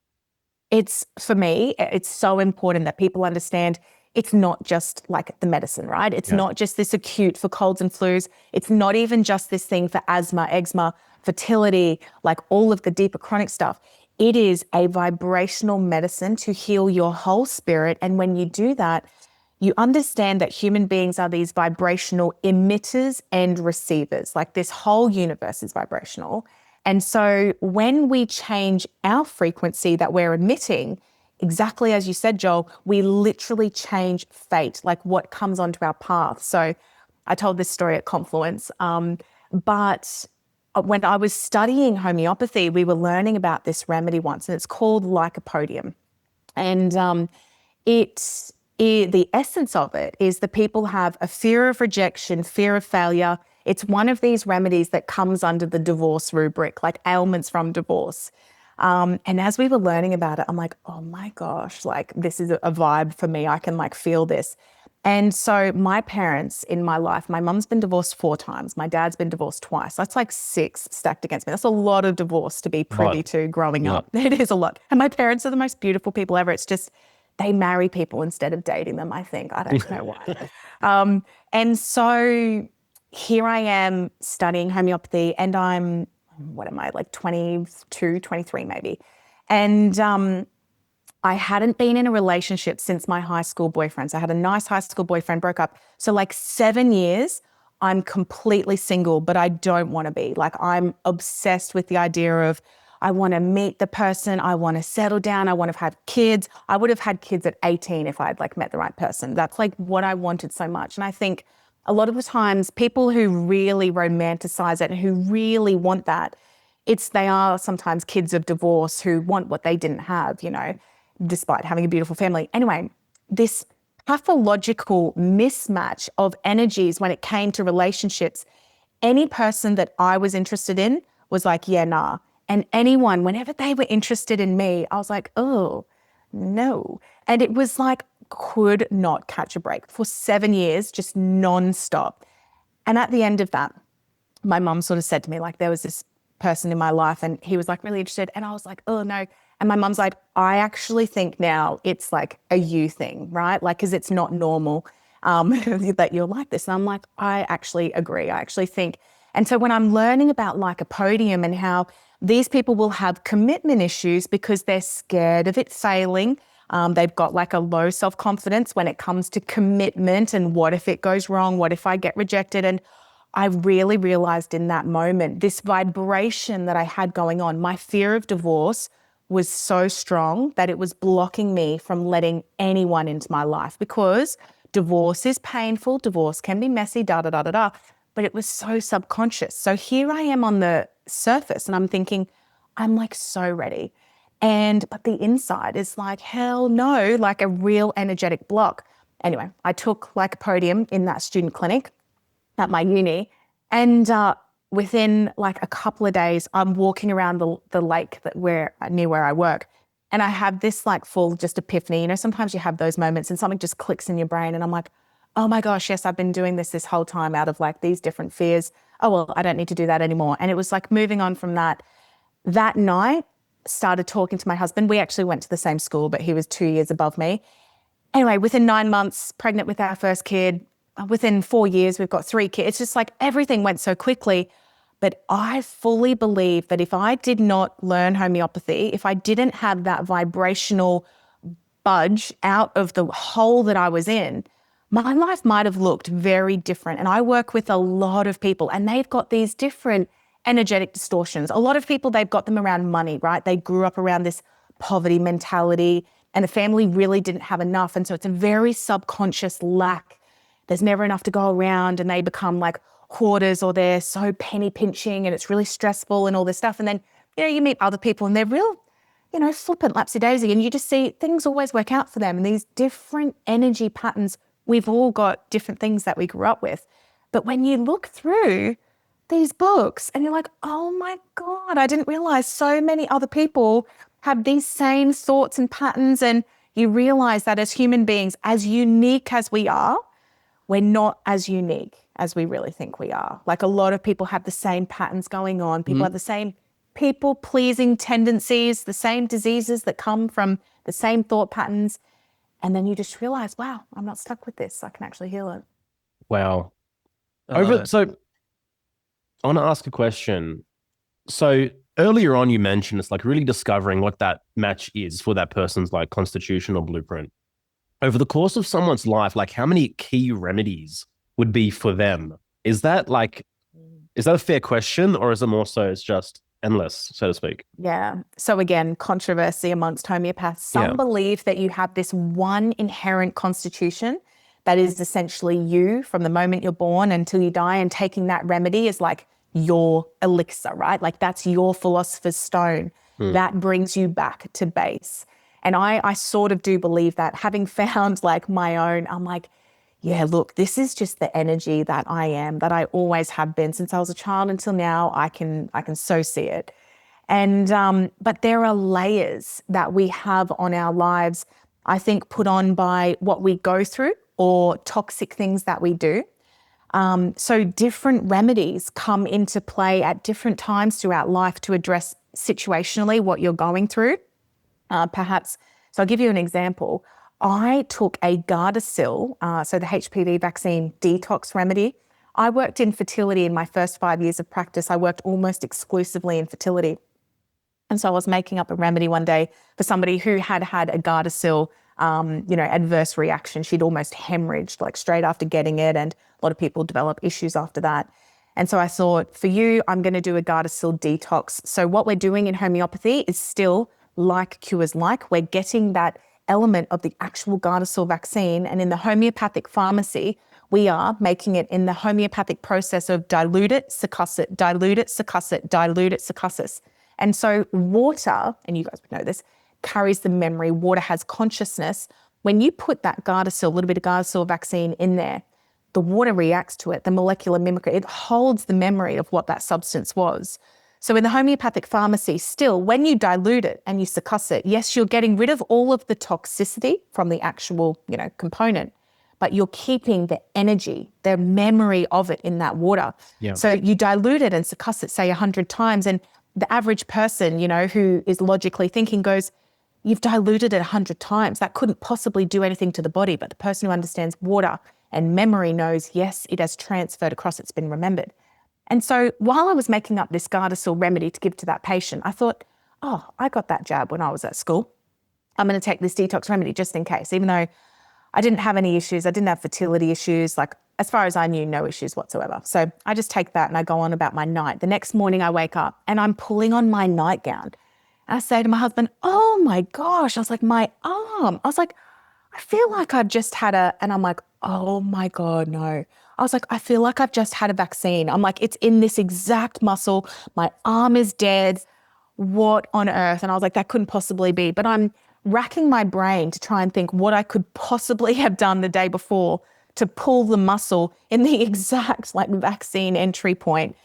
For me, it's so important that people understand it's not just like the medicine, right? It's not just this acute for colds and flus. It's not even just this thing for asthma, eczema, fertility, like all of the deeper chronic stuff. It is a vibrational medicine to heal your whole spirit. And when you do that, you understand that human beings are these vibrational emitters and receivers. Like this whole universe is vibrational. And so when we change our frequency that we're emitting, exactly as you said, Joel, we literally change fate, like what comes onto our path. So I told this story at Confluence, but when I was studying homeopathy, we were learning about this remedy once, and it's called Lycopodium. And the essence of it is that people have a fear of rejection, fear of failure. It's one of these remedies that comes under the divorce rubric, like ailments from divorce. And as we were learning about it, I'm like, oh my gosh, like this is a vibe for me. I can like feel this. And so my parents in my life, my mum's been divorced 4 times. My dad's been divorced twice. That's like 6 stacked against me. That's a lot of divorce to be privy to growing up. It is a lot. And my parents are the most beautiful people ever. It's just, they marry people instead of dating them, I think. I don't know why. And so here I am studying homeopathy, and I'm, what am I, like 22, 23 maybe. And I hadn't been in a relationship since my high school boyfriend. So I had a nice high school boyfriend, broke up. So like 7 years, I'm completely single, but I don't want to be. Like I'm obsessed with the idea of I want to meet the person, I want to settle down, I want to have kids. I would have had kids at 18 if I had like met the right person. That's like what I wanted so much. And I think a lot of the times people who really romanticize it and who really want that, they are sometimes kids of divorce who want what they didn't have, you know, despite having a beautiful family. Anyway, this pathological mismatch of energies when it came to relationships, any person that I was interested in was like, yeah, nah. And anyone, whenever they were interested in me, I was like, oh, no. And it was like, could not catch a break for 7 years, just nonstop. And at the end of that, my mum sort of said to me, like, there was this person in my life and he was like really interested. And I was like, oh no. And my mum's like, I actually think now it's like a you thing, right? Like, cause it's not normal that you're like this. And I'm like, I actually agree. I actually think. And so when I'm learning about lycopodium and how these people will have commitment issues because they're scared of it failing, they've got like a low self-confidence when it comes to commitment and what if it goes wrong? What if I get rejected? And I really realized in that moment, this vibration that I had going on, my fear of divorce was so strong that it was blocking me from letting anyone into my life, because divorce is painful, divorce can be messy, but it was so subconscious. So here I am on the surface and I'm thinking, I'm like so ready. But the inside is like, hell no, like a real energetic block. Anyway, I took lycopodium in that student clinic at my uni, and within like a couple of days, I'm walking around the lake near where I work, and I have this like full just epiphany. You know, sometimes you have those moments and something just clicks in your brain, and I'm like, oh my gosh, yes, I've been doing this whole time out of like these different fears. Oh, well, I don't need to do that anymore. And it was like moving on from that. That night, started talking to my husband. We actually went to the same school, but he was 2 years above me. Anyway, within 9 months, pregnant with our first kid. Within 4 years, we've got 3 kids. It's just like everything went so quickly. But I fully believe that if I did not learn homeopathy, if I didn't have that vibrational budge out of the hole that I was in, my life might have looked very different. And I work with a lot of people and they've got these different energetic distortions. A lot of people, they've got them around money, right? They grew up around this poverty mentality and the family really didn't have enough. And so it's a very subconscious lack. There's never enough to go around and they become like hoarders, or they're so penny pinching and it's really stressful and all this stuff. And then, you know, you meet other people and they're real, you know, flippant, lapsy-daisy, and you just see things always work out for them. And these different energy patterns, we've all got different things that we grew up with. But when you look through these books and you're like, oh my God, I didn't realize so many other people have these same thoughts and patterns. And you realize that as human beings, as unique as we are, we're not as unique as we really think we are. Like a lot of people have the same patterns going on. People have the same people-pleasing tendencies, the same diseases that come from the same thought patterns. And then you just realize, wow, I'm not stuck with this. I can actually heal it. Wow. So I want to ask a question. So earlier on, you mentioned it's like really discovering what that match is for that person's like constitutional blueprint. Over the course of someone's life, like how many key remedies would be for them? Is that a fair question, or is it more so it's just endless, so to speak? Yeah. So again, controversy amongst homeopaths. Some believe that you have this one inherent constitution that is essentially you from the moment you're born until you die, and taking that remedy is like your elixir, right? Like that's your philosopher's stone. That brings you back to base. And I sort of do believe that, having found like my own, I'm like, yeah, look, this is just the energy that I am, that I always have been since I was a child until now. I can so see it. And, but there are layers that we have on our lives, I think put on by what we go through or toxic things that we do. So different remedies come into play at different times throughout life to address situationally what you're going through. Perhaps, so I'll give you an example. I took a Gardasil, so the HPV vaccine detox remedy. I worked in fertility in my first 5 years of practice. I worked almost exclusively in fertility. And so I was making up a remedy one day for somebody who had had a Gardasil, adverse reaction. She'd almost hemorrhaged like straight after getting it. And a lot of people develop issues after that. And so I thought, for you, I'm going to do a Gardasil detox. So what we're doing in homeopathy is still like cures like. We're getting that element of the actual Gardasil vaccine. And in the homeopathic pharmacy, We are making it in the homeopathic process of dilute it, succuss it, dilute it, succuss it, dilute it, succuss it. And so water, and you guys would know this, carries the memory. Water has consciousness. When you put that Gardasil, a little bit of Gardasil vaccine in there, the water reacts to it, the molecular mimicry, it holds the memory of what that substance was. So in the homeopathic pharmacy, still, when you dilute it and you succuss it, yes, you're getting rid of all of the toxicity from the actual, component, but you're keeping the energy, the memory of it in that water. Yeah. So you dilute it and succuss it, say 100 times, and the average person, who is logically thinking goes, you've diluted it 100 times. That couldn't possibly do anything to the body. But the person who understands water and memory knows, yes, it has transferred across, it's been remembered. And so while I was making up this Gardasil remedy to give to that patient, I thought, oh, I got that jab when I was at school. I'm going to take this detox remedy just in case, even though I didn't have any issues. I didn't have fertility issues. Like, as far as I knew, no issues whatsoever. So I just take that and I go on about my night. The next morning I wake up and I'm pulling on my nightgown. And I say to my husband, oh my gosh. I was like, my arm. I was like, I feel like I've just had and I'm like, oh my God, no. I was like, I feel like I've just had a vaccine. I'm like, it's in this exact muscle. My arm is dead. What on earth? And I was like, that couldn't possibly be. But I'm racking my brain to try and think what I could possibly have done the day before to pull the muscle in the exact vaccine entry point.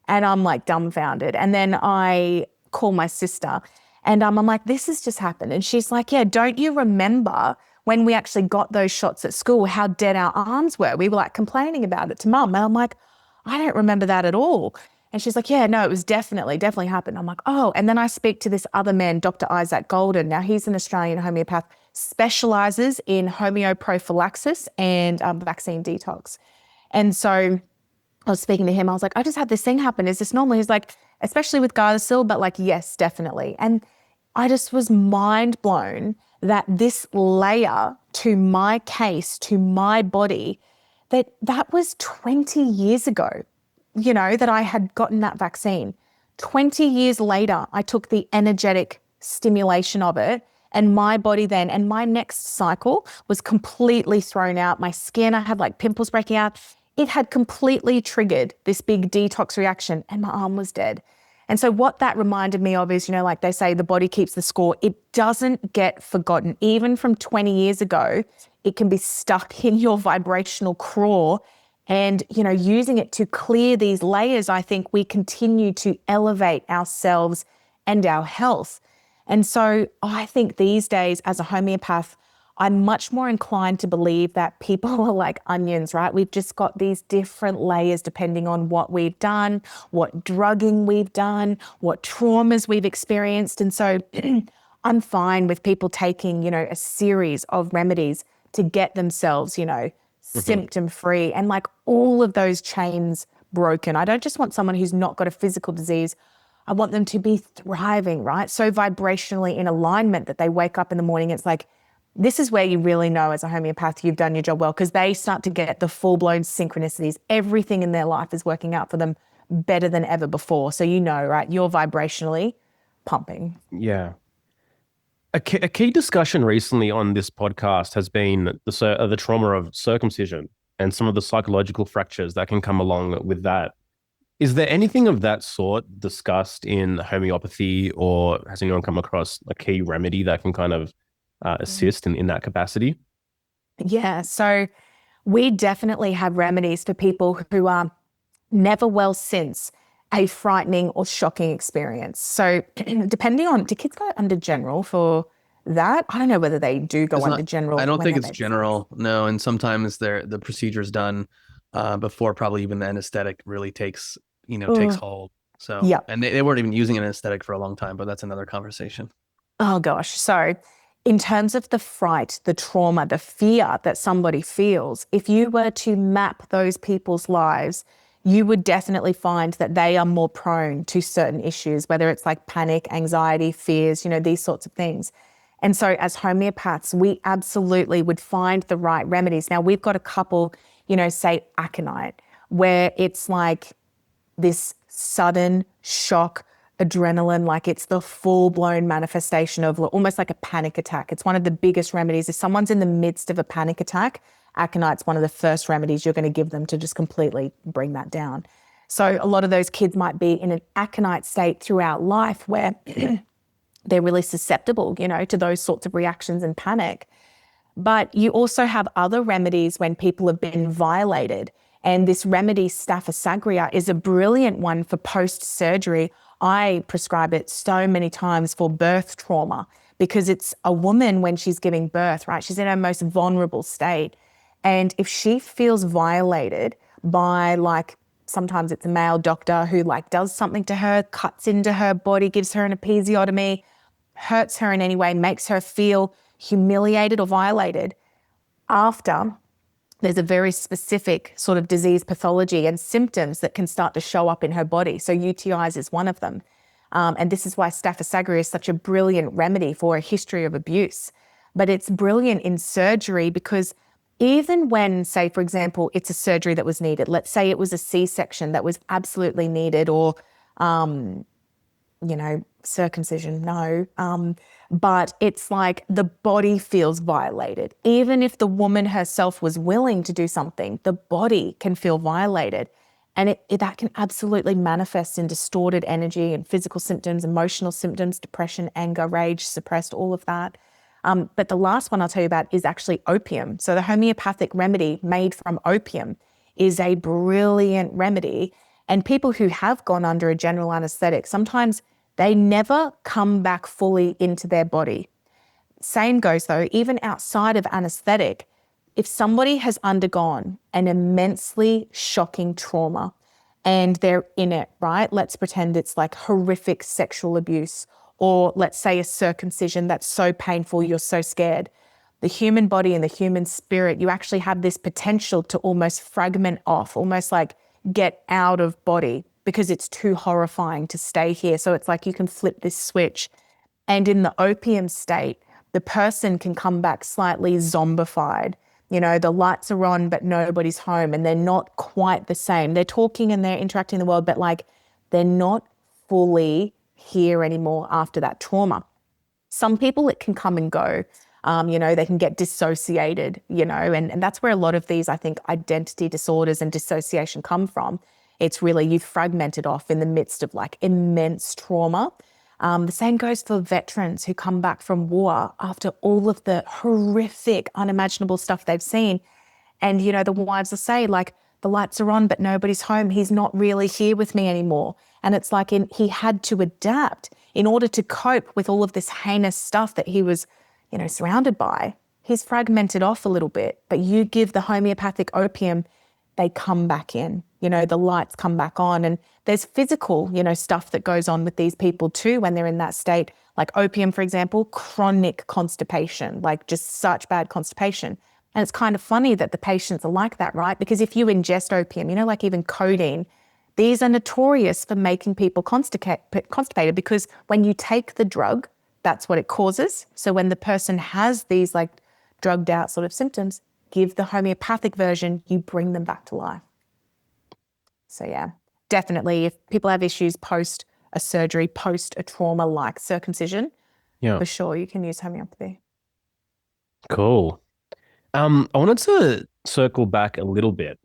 And I'm like dumbfounded. And then I call my sister and I'm like, this has just happened. And she's like, yeah, don't you remember when we actually got those shots at school, how dead our arms were? We were complaining about it to mum. And I'm like, I don't remember that at all. And she's like, yeah, no, it was definitely happened. I'm like, oh. And then I speak to this other man, Dr. Isaac Golden. Now he's an Australian homeopath, specializes in homeoprophylaxis and vaccine detox. And so I was speaking to him. I was like, I just had this thing happen. Is this normal? He's like, especially with Gardasil, but yes, definitely. And I just was mind blown that this layer to my case, to my body, that was 20 years ago, that I had gotten that vaccine. 20 years later, I took the energetic stimulation of it and my body then, and my next cycle was completely thrown out. My skin, I had pimples breaking out. It had completely triggered this big detox reaction and my arm was dead. And so what that reminded me of is, like they say, the body keeps the score. It doesn't get forgotten. Even from 20 years ago, it can be stuck in your vibrational craw. And, using it to clear these layers, I think we continue to elevate ourselves and our health. And so I think these days as a homeopath, I'm much more inclined to believe that people are like onions, right? We've just got these different layers depending on what we've done, what drugging we've done, what traumas we've experienced. And so I'm fine with people taking, a series of remedies to get themselves, symptom-free and all of those chains broken. I don't just want someone who's not got a physical disease. I want them to be thriving, right? So vibrationally in alignment that they wake up in the morning. It's this is where you really know as a homeopath you've done your job well, because they start to get the full-blown synchronicities. Everything in their life is working out for them better than ever before. So right, you're vibrationally pumping. Yeah. A key discussion recently on this podcast has been the trauma of circumcision and some of the psychological fractures that can come along with that. Is there anything of that sort discussed in homeopathy, or has anyone come across a key remedy that can kind of assist in that capacity? Yeah, so we definitely have remedies for people who are never well since a frightening or shocking experience. So depending on, do kids go under general for that? I don't know whether they do go under general. I don't think it's general, no. And sometimes the procedure is done before probably even the anesthetic really takes hold. So, yeah. And they weren't even using an anesthetic for a long time, but that's another conversation. Oh gosh. So in terms of the fright, the trauma, the fear that somebody feels, if you were to map those people's lives, you would definitely find that they are more prone to certain issues, whether it's panic, anxiety, fears, these sorts of things. And so as homeopaths, we absolutely would find the right remedies. Now we've got a couple, say aconite, where it's this sudden shock, adrenaline, it's the full-blown manifestation of almost like a panic attack. It's one of the biggest remedies. If someone's in the midst of a panic attack, Aconite's one of the first remedies you're going to give them to just completely bring that down. So a lot of those kids might be in an aconite state throughout life where they're really susceptible, you know, to those sorts of reactions and panic. But you also have other remedies when people have been violated. And this remedy, Staphysagria, is a brilliant one for post-surgery. I prescribe it so many times for birth trauma because it's a woman when she's giving birth, right? She's in her most vulnerable state. And if she feels violated by, like, sometimes it's a male doctor who like does something to her, cuts into her body, gives her an episiotomy, hurts her in any way, makes her feel humiliated or violated, after there's a very specific sort of disease pathology and symptoms that can start to show up in her body. So UTIs is one of them. And this is why Staphysagria is such a brilliant remedy for a history of abuse. But it's brilliant in surgery because even when, say, for example, it's a surgery that was needed, let's say it was a C-section that was absolutely needed, or, circumcision, no. But it's like the body feels violated. Even if the woman herself was willing to do something, the body can feel violated. And that can absolutely manifest in distorted energy and physical symptoms, emotional symptoms, depression, anger, rage, suppressed, all of that. But the last one I'll tell you about is actually opium. So the homeopathic remedy made from opium is a brilliant remedy. And people who have gone under a general anesthetic, sometimes they never come back fully into their body. Same goes though, even outside of anesthetic, if somebody has undergone an immensely shocking trauma and they're in it, right? Let's pretend it's like horrific sexual abuse, or let's say a circumcision that's so painful, you're so scared. The human body and the human spirit, you actually have this potential to almost fragment off, almost like get out of body because it's too horrifying to stay here. So it's like you can flip this switch. And in the opium state, the person can come back slightly zombified. You know, the lights are on, but nobody's home and they're not quite the same. They're talking and they're interacting in the world, but like they're not fully here anymore after that trauma. Some people, it can come and go. They can get dissociated, and that's where a lot of these, I think, identity disorders and dissociation come from. It's really you've fragmented off in the midst of like immense trauma. The same goes for veterans who come back from war after all of the horrific, unimaginable stuff they've seen. And, the wives will say, like, the lights are on, but nobody's home. He's not really here with me anymore. And it's like he had to adapt in order to cope with all of this heinous stuff that he was, surrounded by. He's fragmented off a little bit, but you give the homeopathic opium, they come back in, the lights come back on. And there's physical, stuff that goes on with these people too when they're in that state. Like opium, for example, chronic constipation, like just such bad constipation. And it's kind of funny that the patients are like that, right? Because if you ingest opium, like even codeine, these are notorious for making people constipated because when you take the drug, that's what it causes. So when the person has these like drugged out sort of symptoms, give the homeopathic version, you bring them back to life. So yeah, definitely if people have issues post a surgery, post a trauma like circumcision, for sure you can use homeopathy. Cool. I wanted to circle back a little bit.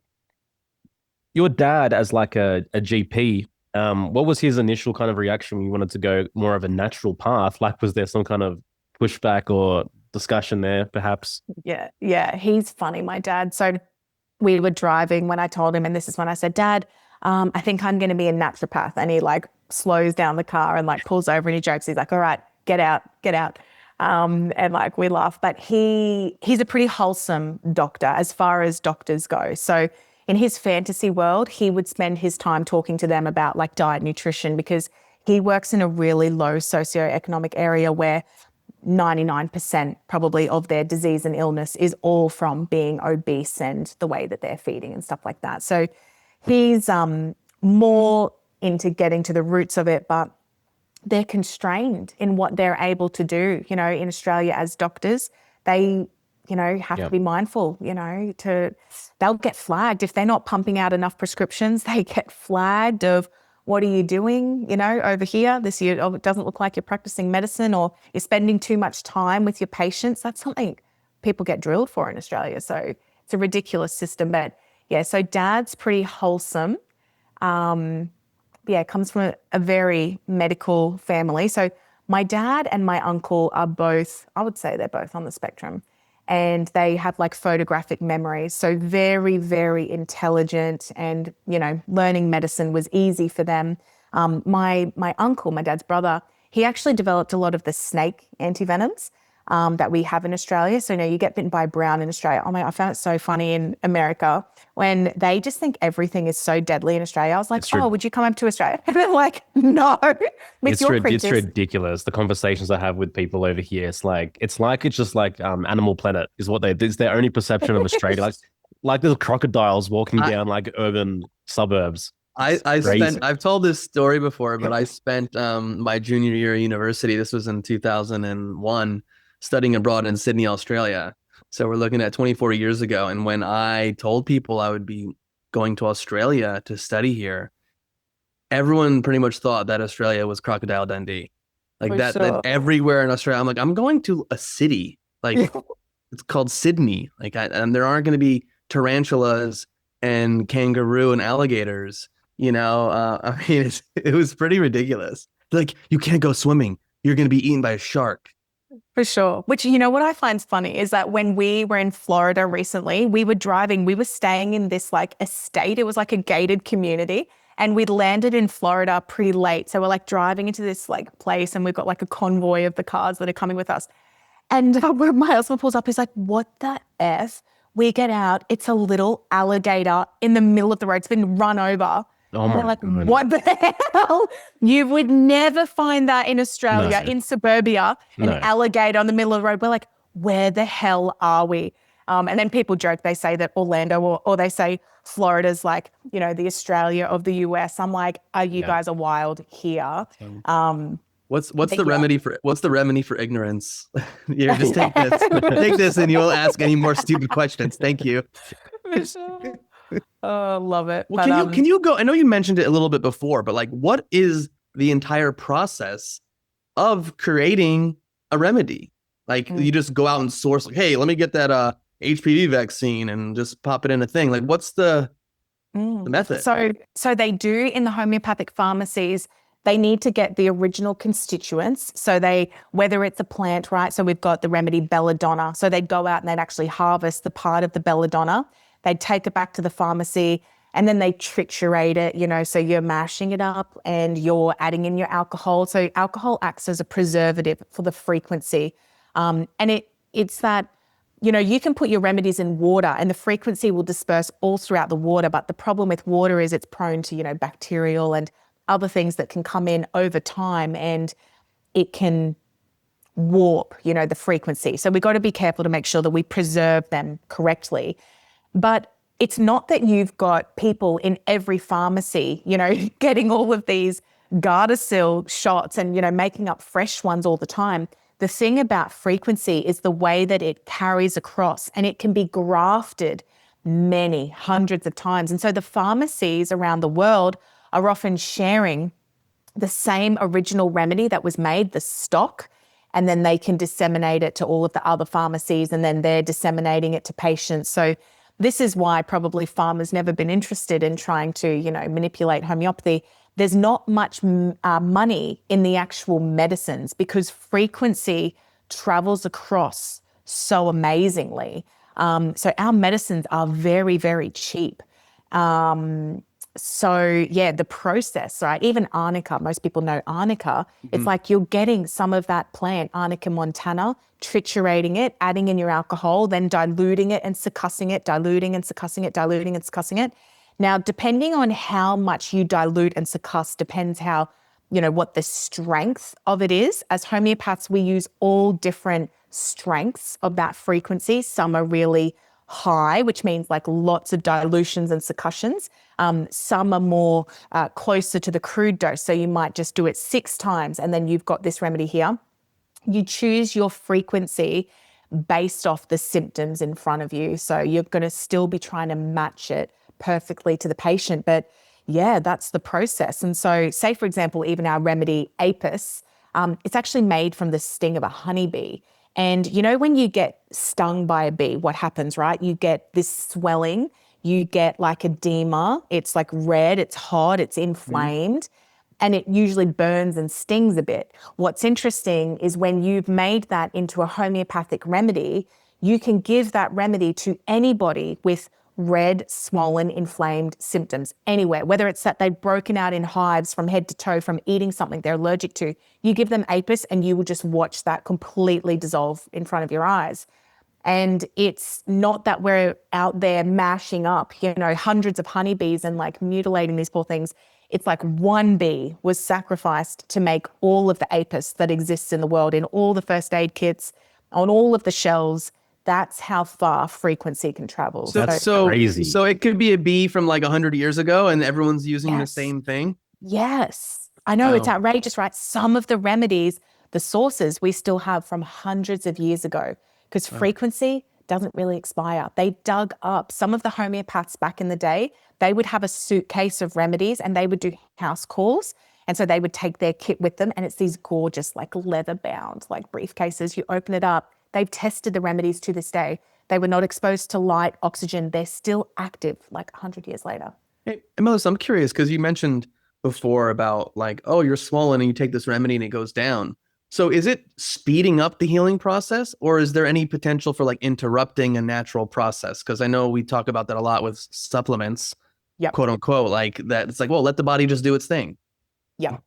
Your dad, as like a GP, what was his initial kind of reaction when you wanted to go more of a natural path? Like, was there some kind of pushback or discussion there, perhaps? Yeah, he's funny, my dad. So we were driving when I told him, and this is when I said, Dad, I think I'm going to be a naturopath. And he like slows down the car and like pulls over and he jokes. He's like, all right, get out. And like we laugh, but he's a pretty wholesome doctor as far as doctors go. So in his fantasy world, he would spend his time talking to them about like diet, nutrition, because he works in a really low socioeconomic area where 99% probably of their disease and illness is all from being obese and the way that they're feeding and stuff like that. So he's more into getting to the roots of it, but they're constrained in what they're able to do. In Australia as doctors, they, have to be mindful, they'll get flagged. If they're not pumping out enough prescriptions, they get flagged of, what are you doing, over here this year? Oh, it doesn't look like you're practicing medicine, or you're spending too much time with your patients. That's something people get drilled for in Australia. So it's It's a ridiculous system, but yeah, so dad's pretty wholesome. Comes from a very medical family. So my dad and my uncle are both, I would say they're both on the spectrum, and they have like photographic memories. So very, very intelligent, and, learning medicine was easy for them. My uncle, my dad's brother, he actually developed a lot of the snake antivenoms that we have in Australia. So, you get bitten by a brown in Australia. Oh my, I found it so funny in America when they just think everything is so deadly in Australia. I was like, would you come up to Australia? And they're like, no. It's ridiculous. The conversations I have with people over here, it's just like Animal Planet is what it's their only perception of Australia. like little crocodiles walking down like urban suburbs. I've told this story before, but I spent my junior year at university. This was in 2001, studying abroad in Sydney, Australia. So we're looking at 24 years ago. And when I told people I would be going to Australia to study here, everyone pretty much thought that Australia was Crocodile Dundee. Like that everywhere in Australia. I'm like, I'm going to a city. Like it's called Sydney. And there aren't going to be tarantulas and kangaroo and alligators. It was pretty ridiculous. Like, you can't go swimming. You're going to be eaten by a shark. For sure. Which, what I find funny is that when we were in Florida recently, we were staying in this like estate. It was like a gated community, and we'd landed in Florida pretty late. So we're like driving into this like place, and we've got like a convoy of the cars that are coming with us. And when my husband pulls up, he's like, what the F? We get out. It's a little alligator in the middle of the road. It's been run over. Oh my like, goodness. What the hell? You would never find that in Australia, in suburbia, an alligator on the middle of the road. We're like, where the hell are we? And then people joke, they say that Orlando or they say Florida's like, the Australia of the US. I'm like, you guys are wild here. What's the remedy for ignorance? Here, just take this. Take this and you won't ask any more stupid questions. Thank you. For sure. Oh, love it. Well, but, can you go? I know you mentioned it a little bit before, but like, what is the entire process of creating a remedy? Like, you just go out and source, like, hey, let me get that HPV vaccine and just pop it in a thing. Like, what's the method? So they do in the homeopathic pharmacies. They need to get the original constituents. So whether it's a plant, right? So we've got the remedy belladonna. So they'd go out and they'd actually harvest the part of the belladonna. They'd take it back to the pharmacy, and then they triturate it, so you're mashing it up and you're adding in your alcohol. So alcohol acts as a preservative for the frequency. And it's that, you can put your remedies in water and the frequency will disperse all throughout the water. But the problem with water is it's prone to, bacterial and other things that can come in over time, and it can warp, the frequency. So we've got to be careful to make sure that we preserve them correctly. But it's not that you've got people in every pharmacy, getting all of these Gardasil shots and, making up fresh ones all the time. The thing about frequency is the way that it carries across, and it can be grafted many hundreds of times. And so the pharmacies around the world are often sharing the same original remedy that was made, the stock, and then they can disseminate it to all of the other pharmacies, and then they're disseminating it to patients. So this is why probably pharma's never been interested in trying to, manipulate homeopathy. There's not much money in the actual medicines because frequency travels across so amazingly. So our medicines are very, very cheap. So yeah, the process, right? Even arnica, most people know arnica. It's like you're getting some of that plant, Arnica montana, triturating it, adding in your alcohol, then diluting it and succussing it, diluting and succussing it, diluting and succussing it. Now, depending on how much you dilute and succuss depends how, what the strength of it is. As homeopaths, we use all different strengths of that frequency. Some are really high, which means like lots of dilutions and succussions. Some are more closer to the crude dose. So you might just do it 6 times and then you've got this remedy here. You choose your frequency based off the symptoms in front of you. So you're going to still be trying to match it perfectly to the patient. But yeah, that's the process. And so say, for example, even our remedy Apis, it's actually made from the sting of a honeybee. And you know, when you get stung by a bee, what happens, right? You get this swelling, you get like edema. It's like red, it's hot, it's inflamed, and it usually burns and stings a bit. What's interesting is when you've made that into a homeopathic remedy, you can give that remedy to anybody with red, swollen, inflamed symptoms anywhere, whether it's that they've broken out in hives from head to toe from eating something they're allergic to. You give them Apis and you will just watch that completely dissolve in front of your eyes. And it's not that we're out there mashing up, you know, hundreds of honeybees and like mutilating these poor things. It's like one bee was sacrificed to make all of the Apis that exists in the world, in all the first aid kits, on all of the shelves. That's how far frequency can travel. That's crazy. So it could be a bee from like 100 years ago and everyone's using the same thing? Yes. I know, it's outrageous, right? Some of the remedies, the sources we still have from hundreds of years ago, because frequency doesn't really expire. They dug up some of the homeopaths back in the day. They would have a suitcase of remedies and they would do house calls. And so they would take their kit with them, and it's these gorgeous like leather bound like briefcases. You open it up. They've tested the remedies to this day. They were not exposed to light, oxygen. They're still active like 100 years later. Hey, Melissa, I'm curious because you mentioned before about like, oh, you're swollen and you take this remedy and it goes down. So is it speeding up the healing process, or is there any potential for like interrupting a natural process? Because I know we talk about that a lot with supplements, quote unquote, like that. It's like, well, let the body just do its thing. Yeah.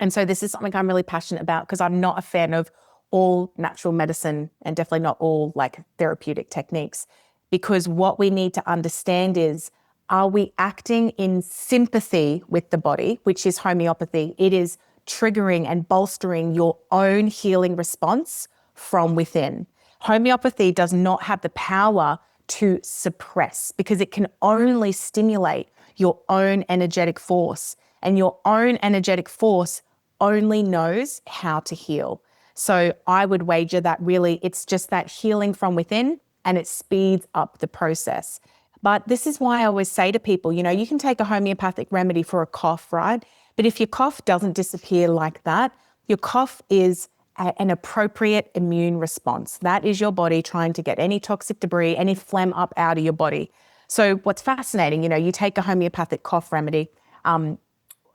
And so this is something I'm really passionate about because I'm not a fan of all natural medicine and definitely not all like therapeutic techniques, because what we need to understand is, are we acting in sympathy with the body, which is homeopathy? It is triggering and bolstering your own healing response from within. Homeopathy does not have the power to suppress because it can only stimulate your own energetic force, and your own energetic force only knows how to heal. So I would wager that really it's just that healing from within, and it speeds up the process. But this is why I always say to people, you know, you can take a homeopathic remedy for a cough, right? But if your cough doesn't disappear like that, your cough is an appropriate immune response. That is your body trying to get any toxic debris, any phlegm up out of your body. So what's fascinating, you know, you take a homeopathic cough remedy. I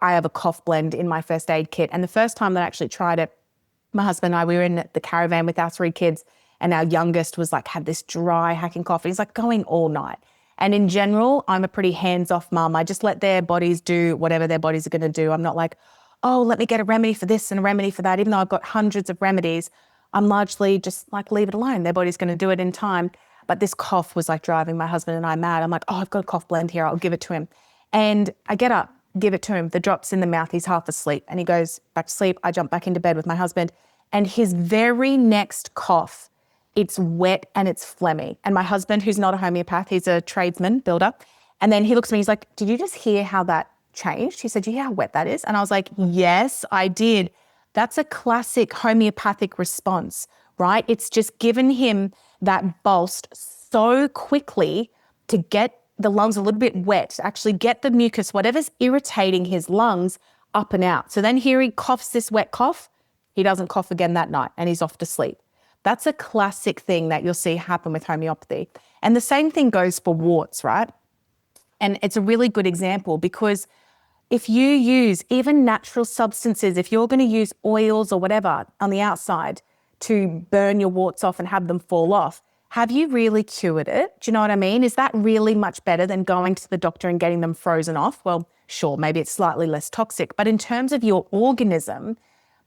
have a cough blend in my first aid kit. And the first time that I actually tried it, my husband and I, we were in the caravan with our 3 kids, and our youngest was like, had this dry hacking cough. He's like going all night. And in general, I'm a pretty hands-off mum. I just let their bodies do whatever their bodies are going to do. I'm not like, oh, let me get a remedy for this and a remedy for that. Even though I've got hundreds of remedies, I'm largely just like, leave it alone. Their body's going to do it in time. But this cough was like driving my husband and I mad. I'm like, oh, I've got a cough blend here. I'll give it to him. And I get up, give it to him. The drop's in the mouth. He's half asleep and he goes back to sleep. I jump back into bed with my husband, and his very next cough, it's wet and it's phlegmy. And my husband, who's not a homeopath, he's a tradesman, builder. And then he looks at me, he's like, did you just hear how that changed? He said, do you hear how wet that is? And I was like, yes, I did. That's a classic homeopathic response, right? It's just given him that bolst so quickly to get the lungs a little bit wet, to actually get the mucus, whatever's irritating his lungs, up and out. So then here he coughs this wet cough. He doesn't cough again that night and he's off to sleep. That's a classic thing that you'll see happen with homeopathy. And the same thing goes for warts, right? And it's a really good example because if you use even natural substances, if you're going to use oils or whatever on the outside to burn your warts off and have them fall off, have you really cured it? Do you know what I mean? Is that really much better than going to the doctor and getting them frozen off? Well, sure, maybe it's slightly less toxic, but in terms of your organism,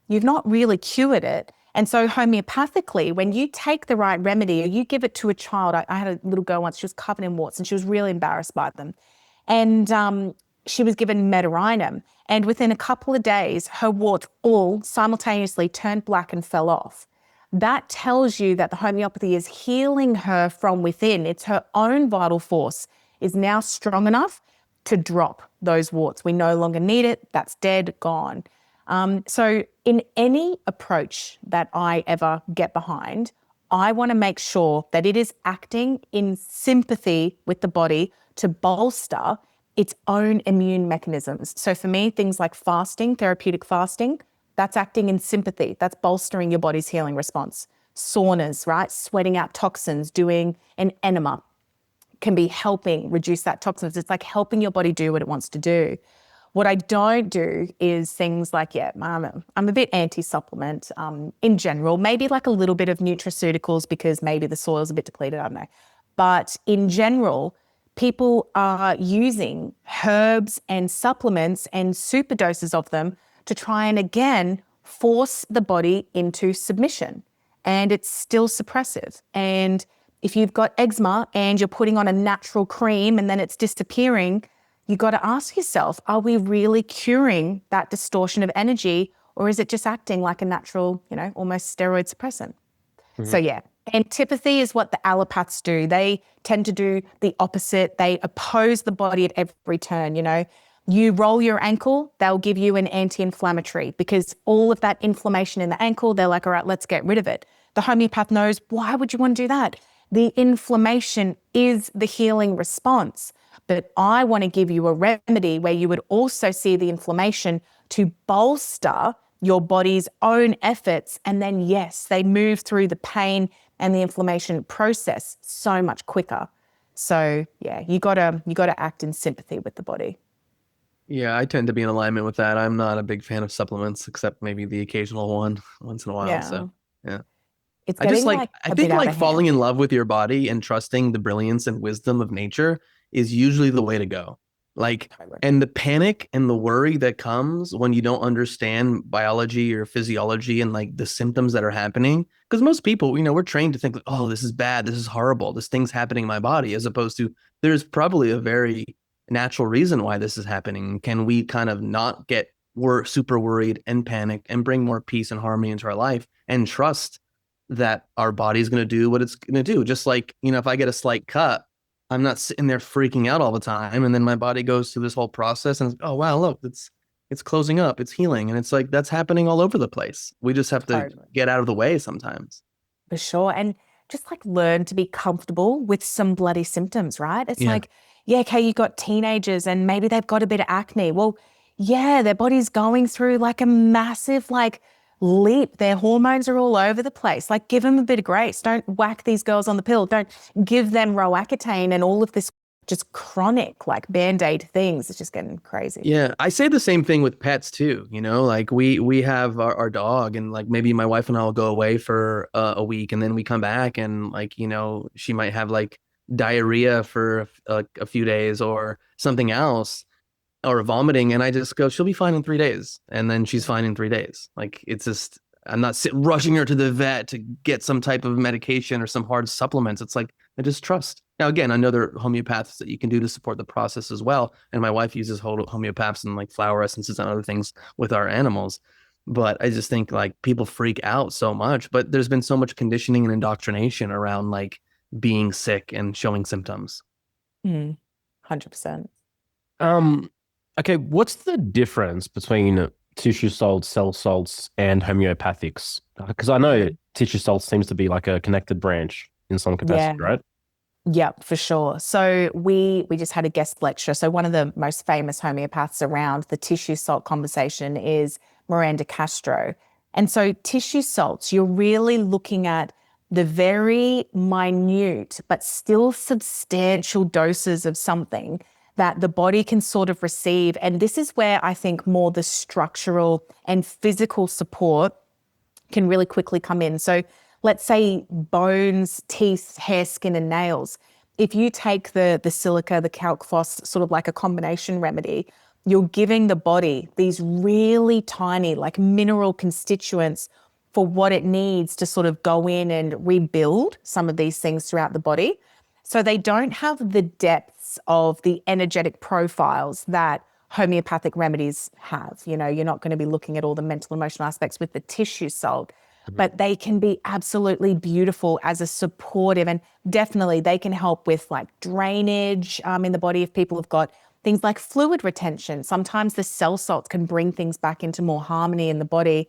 you've not really cured it. And so homeopathically, when you take the right remedy or you give it to a child, I had a little girl once, she was covered in warts and she was really embarrassed by them. And she was given Mederinum. And within a couple of days, her warts all simultaneously turned black and fell off. That tells you that the homeopathy is healing her from within. It's her own vital force is now strong enough to drop those warts. We no longer need it. That's dead, gone. So in any approach that I ever get behind, I want to make sure that it is acting in sympathy with the body to bolster its own immune mechanisms. So for me, things like fasting, therapeutic fasting, that's acting in sympathy. That's bolstering your body's healing response. saunas, right? Sweating out toxins, doing an enema can be helping reduce that toxins. It's like helping your body do what it wants to do. What I don't do is things like, I'm a bit anti-supplement in general, maybe like a little bit of nutraceuticals because maybe the soil's a bit depleted, I don't know. But in general, people are using herbs and supplements and super doses of them to try and, again, force the body into submission. And it's still suppressive. And if you've got eczema and you're putting on a natural cream and then it's disappearing, you got to ask yourself, are we really curing that distortion of energy, or is it just acting like a natural, almost steroid suppressant? Mm-hmm. So antipathy is what the allopaths do. They tend to do the opposite. They oppose the body at every turn. You roll your ankle, they'll give you an anti-inflammatory because all of that inflammation in the ankle, they're like, all right, let's get rid of it. The homeopath knows, why would you want to do that? The inflammation is the healing response. But I want to give you a remedy where you would also see the inflammation to bolster your body's own efforts. And then, yes, they move through the pain and the inflammation process so much quicker. So, you gotta act in sympathy with the body. Yeah, I tend to be in alignment with that. I'm not a big fan of supplements, except maybe the occasional one once in a while. So, yeah. It's I think falling in love with your body and trusting the brilliance and wisdom of nature is usually the way to go. And the panic and the worry that comes when you don't understand biology or physiology and like the symptoms that are happening. Because most people, we're trained to think, oh, this is bad, this is horrible, this thing's happening in my body, as opposed to there's probably a very natural reason why this is happening. Can we kind of not get super worried and panicked and bring more peace and harmony into our life and trust that our body's going to do what it's going to do? Just like, if I get a slight cut, I'm not sitting there freaking out all the time. And then my body goes through this whole process and oh, wow, look, it's closing up, it's healing. And it's like, that's happening all over the place. We just have to get out of the way sometimes. For sure. And just like learn to be comfortable with some bloody symptoms, right? It's like, okay, you got teenagers and maybe they've got a bit of acne. Well, their body's going through like a massive leap. Their hormones are all over the place. Like, give them a bit of grace. Don't whack these girls on the pill. Don't give them Roaccutane and all of this just chronic Band-Aid things. It's just getting crazy. Yeah, I say the same thing with pets too. We have our dog, and maybe my wife and I will go away for a week, and then we come back, and she might have diarrhea for a few days or something else, or vomiting, and I just go, she'll be fine in 3 days, and then she's fine in 3 days. It's just, I'm not rushing her to the vet to get some type of medication or some hard supplements. It's I just trust. Now, again, I know there are homeopaths that you can do to support the process as well, and my wife uses homeopaths and flower essences and other things with our animals. But I just think people freak out so much, but there's been so much conditioning and indoctrination around being sick and showing symptoms. 100%. Okay, what's the difference between tissue salts, cell salts, and homeopathics? Because I know tissue salts seems to be like a connected branch in some capacity, right? Yeah, for sure. So we just had a guest lecture. So one of the most famous homeopaths around the tissue salt conversation is Miranda Castro. And so tissue salts, you're really looking at the very minute but still substantial doses of something that the body can sort of receive. And this is where I think more the structural and physical support can really quickly come in. So let's say bones, teeth, hair, skin, and nails. If you take the silica, the calc phos, sort of like a combination remedy, you're giving the body these really tiny mineral constituents for what it needs to sort of go in and rebuild some of these things throughout the body. So they don't have the depths of the energetic profiles that homeopathic remedies have. You're not going to be looking at all the mental, emotional aspects with the tissue salt, but they can be absolutely beautiful as a supportive, and definitely they can help with drainage in the body if people have got things like fluid retention. Sometimes the cell salts can bring things back into more harmony in the body.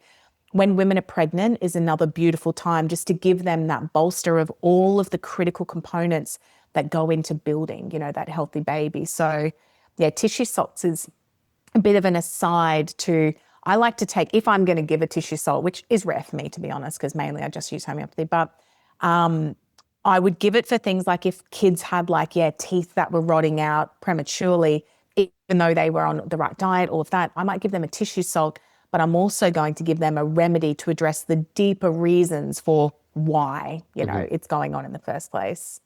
When women are pregnant is another beautiful time just to give them that bolster of all of the critical components that go into building, that healthy baby. So tissue salts is a bit of an aside to, I like to take, if I'm going to give a tissue salt, which is rare for me, to be honest, because mainly I just use homeopathy, but I would give it for things like if kids had teeth that were rotting out prematurely, even though they were on the right diet, all of that, I might give them a tissue salt, but I'm also going to give them a remedy to address the deeper reasons for why, it's going on in the first place.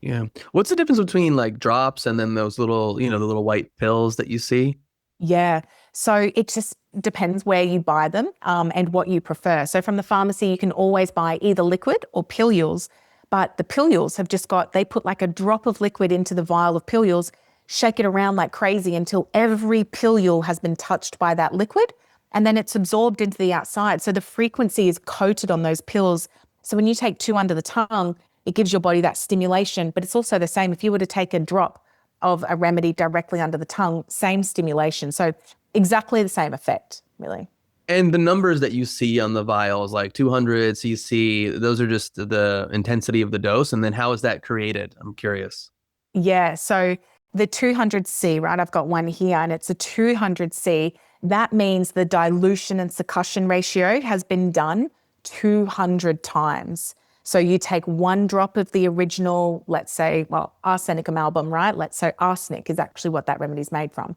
Yeah. What's the difference between like drops and then those little, the little white pills that you see? Yeah. So it just depends where you buy them and what you prefer. So from the pharmacy, you can always buy either liquid or pilules, but the pilules have they put like a drop of liquid into the vial of pilules, shake it around like crazy until every pilule has been touched by that liquid, and then it's absorbed into the outside. So the frequency is coated on those pills. So when you take 2 under the tongue, it gives your body that stimulation, but it's also the same if you were to take a drop of a remedy directly under the tongue, same stimulation. So exactly the same effect, really. And the numbers that you see on the vials, like 200 cc, those are just the intensity of the dose. And then how is that created? I'm curious. Yeah, so the 200C, right? I've got one here and it's a 200C. That means the dilution and succussion ratio has been done 200 times. So you take 1 drop of the original, let's say, arsenic amalgam, right? Let's say arsenic is actually what that remedy is made from,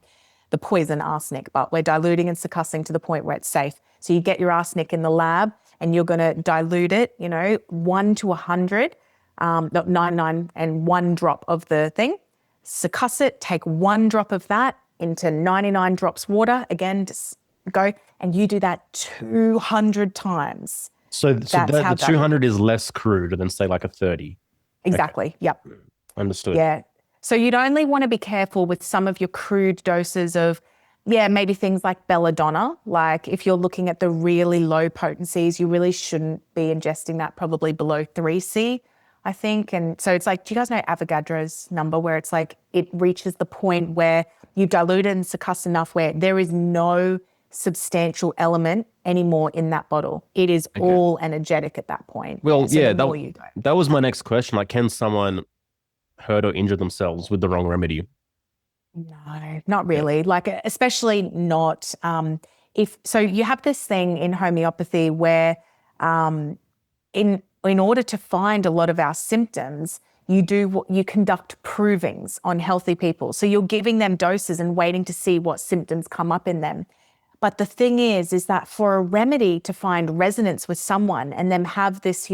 the poison arsenic, but we're diluting and succussing to the point where it's safe. So you get your arsenic in the lab and you're going to dilute it, 1 to 100, 99 and 1 drop of the thing, succuss it, take 1 drop of that into 99 drops water, again, just go, and you do that 200 times. So the 200 is less crude than say like a 30. Exactly. Okay. Yep. Understood. Yeah. So you'd only want to be careful with some of your crude doses of, maybe things like belladonna. Like if you're looking at the really low potencies, you really shouldn't be ingesting that probably below 3C, I think. And so it's like, do you guys know Avogadro's number where it's like it reaches the point where you've diluted and succussed enough where there is no substantial element anymore in that bottle. It is all energetic at that point. Well, that was my next question. Like, can someone hurt or injure themselves with the wrong remedy? No, not really. Like, especially not so you have this thing in homeopathy where in order to find a lot of our symptoms, you conduct provings on healthy people. So you're giving them doses and waiting to see what symptoms come up in them. But the thing is that for a remedy to find resonance with someone and them have this,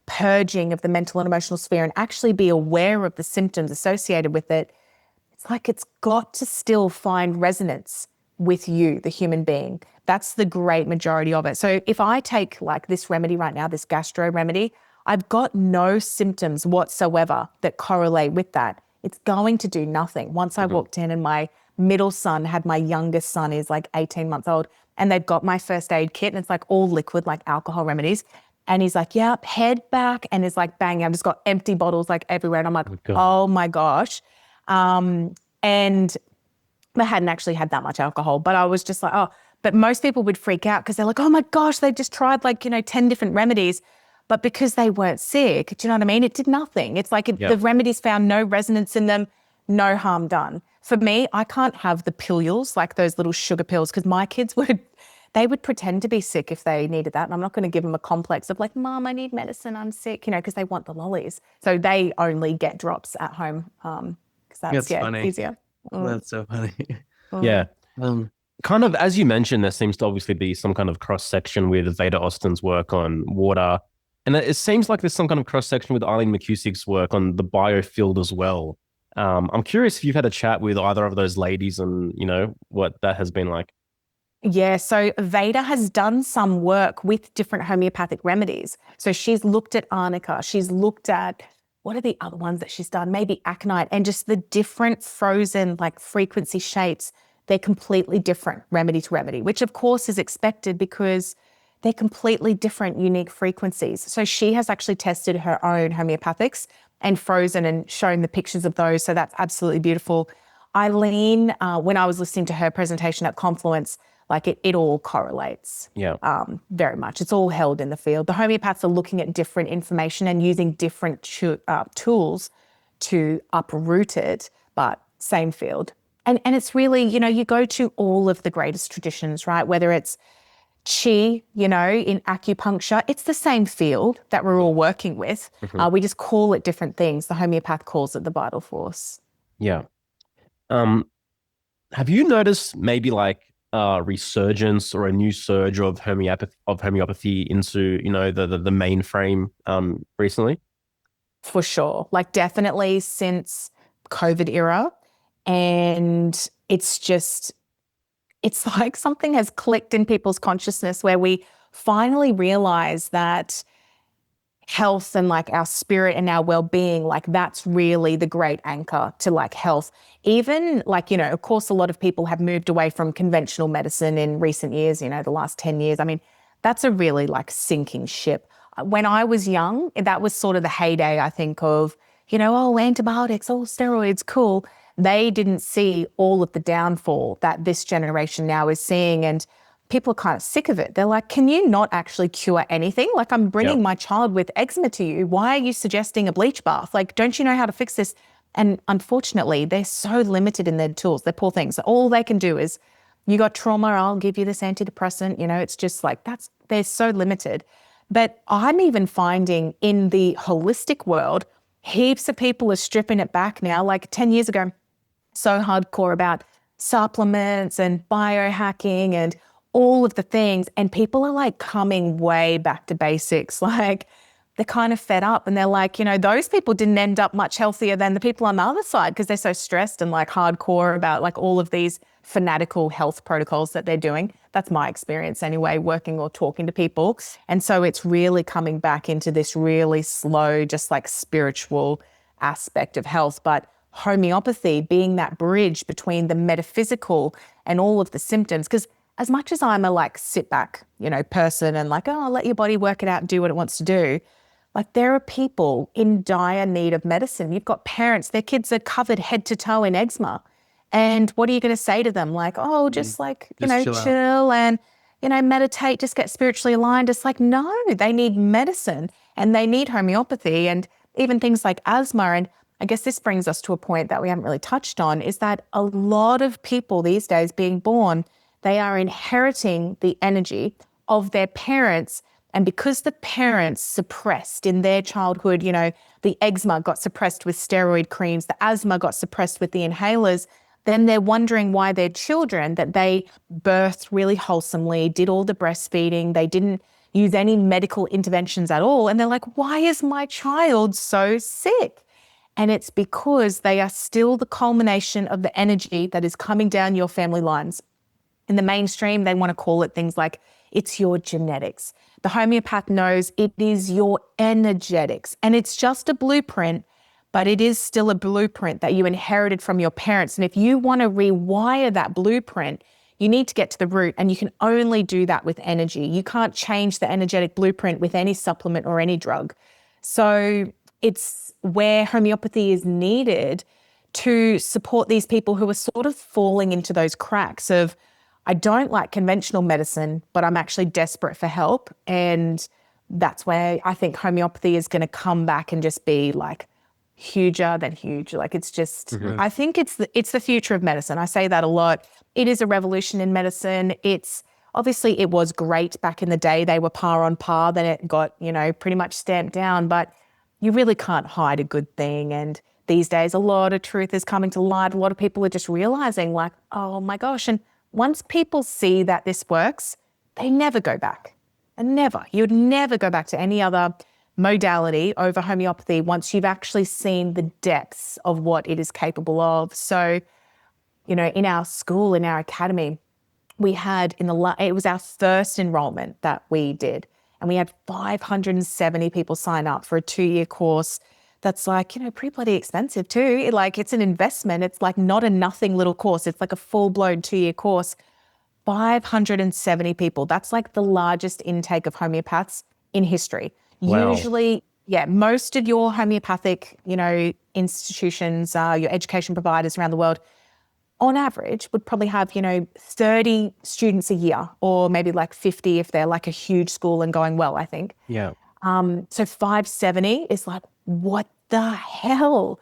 purging of the mental and emotional sphere and actually be aware of the symptoms associated with it, it's like it's got to still find resonance with you, the human being. That's the great majority of it. So if I take like this remedy right now, this gastro remedy, I've got no symptoms whatsoever that correlate with that. It's going to do nothing. Once I walked in and my middle son had my youngest son, is like 18 months old, and they've got my first aid kit and it's like all liquid, like alcohol remedies. And he's like, yep, head back. And it's like, bang, I've just got empty bottles like everywhere. And I'm like, oh my gosh. And I hadn't actually had that much alcohol, but I was just like, but most people would freak out because they're like, oh my gosh, they've just tried 10 different remedies. But because they weren't sick, do you know what I mean? It did nothing. It's like the remedies found no resonance in them, no harm done. For me, I can't have the pilules, like those little sugar pills, because my kids would pretend to be sick if they needed that. And I'm not going to give them a complex of like, Mom, I need medicine, I'm sick, because they want the lollies. So they only get drops at home because that's funny. Easier. That's so funny. Yeah. Kind of, as you mentioned, there seems to obviously be some kind of cross-section with Veda Austin's work on water. And it seems like there's some kind of cross-section with Eileen McCusick's work on the biofield as well. I'm curious if you've had a chat with either of those ladies and, what that has been like. Yeah, so Veda has done some work with different homeopathic remedies. So she's looked at arnica, she's looked at, what are the other ones that she's done? Maybe aconite, and just the different frozen frequency shapes. They're completely different remedy to remedy, which of course is expected because they're completely different, unique frequencies. So she has actually tested her own homeopathics and frozen and shown the pictures of those. So that's absolutely beautiful. Eileen, when I was listening to her presentation at Confluence, it all correlates very much. It's all held in the field. The homeopaths are looking at different information and using different tools to uproot it, but same field. And it's really, you go to all of the greatest traditions, right? Whether it's Qi, in acupuncture, it's the same field that we're all working with. We just call it different things. The homeopath calls it the vital force. Yeah. Have you noticed maybe like a resurgence or a new surge of homeopathy into, the mainframe recently? For sure. Like definitely since COVID era. And it's like something has clicked in people's consciousness where we finally realize that health and like our spirit and our well-being, like that's really the great anchor to like health. Even like, of course, a lot of people have moved away from conventional medicine in recent years, the last 10 years. I mean, that's a really like sinking ship. When I was young, that was sort of the heyday, I think, of, antibiotics, steroids, cool. They didn't see all of the downfall that this generation now is seeing. And people are kind of sick of it. They're like, can you not actually cure anything? Like, I'm bringing my child with eczema to you. Why are you suggesting a bleach bath? Like, don't you know how to fix this? And unfortunately, they're so limited in their tools. They're poor things. All they can do is, you got trauma, I'll give you this antidepressant. It's just like, they're so limited. But I'm even finding in the holistic world, heaps of people are stripping it back now. Like 10 years ago, so hardcore about supplements and biohacking and all of the things. And people are like coming way back to basics. Like they're kind of fed up and they're like, those people didn't end up much healthier than the people on the other side because they're so stressed and like hardcore about like all of these fanatical health protocols that they're doing. That's my experience anyway, working or talking to people. And so it's really coming back into this really slow, just like spiritual aspect of health. But homeopathy being that bridge between the metaphysical and all of the symptoms, because as much as I'm a like sit back, person and like, let your body work it out and do what it wants to do. Like there are people in dire need of medicine. You've got parents, their kids are covered head to toe in eczema. And what are you going to say to them? Like, just chill and, meditate, just get spiritually aligned. It's like, no, they need medicine and they need homeopathy and even things like asthma. And I guess this brings us to a point that we haven't really touched on is that a lot of people these days being born, they are inheriting the energy of their parents. And because the parents suppressed in their childhood, the eczema got suppressed with steroid creams, the asthma got suppressed with the inhalers, then they're wondering why their children that they birthed really wholesomely, did all the breastfeeding, they didn't use any medical interventions at all. And they're like, why is my child so sick? And it's because they are still the culmination of the energy that is coming down your family lines. In the mainstream, they want to call it things like it's your genetics. The homeopath knows it is your energetics. And it's just a blueprint, but it is still a blueprint that you inherited from your parents. And if you want to rewire that blueprint, you need to get to the root, and you can only do that with energy. You can't change the energetic blueprint with any supplement or any drug. So it's where homeopathy is needed to support these people who are sort of falling into those cracks of, I don't like conventional medicine, but I'm actually desperate for help. And that's where I think homeopathy is going to come back and just be like huger than huge. Like it's just, I think it's the future of medicine. I say that a lot. It is a revolution in medicine. It's obviously it was great back in the day. They were par on par. Then it got, pretty much stamped down, but you really can't hide a good thing. And these days, a lot of truth is coming to light. A lot of people are just realizing like, oh my gosh. And once people see that this works, they never go back. And never. You'd never go back to any other modality over homeopathy once you've actually seen the depths of what it is capable of. So, in our school, in our academy, we had it was our first enrollment that we did. And we had 570 people sign up for a 2-year course. That's like, pretty bloody expensive too. It's an investment. It's like not a nothing little course. It's like a full-blown 2-year course. 570 people. That's like the largest intake of homeopaths in history. Wow. Usually, most of your homeopathic, institutions, your education providers around the world, on average, would probably have, 30 students a year, or maybe like 50 if they're like a huge school and going well, I think. Yeah. So 570 is like, what the hell?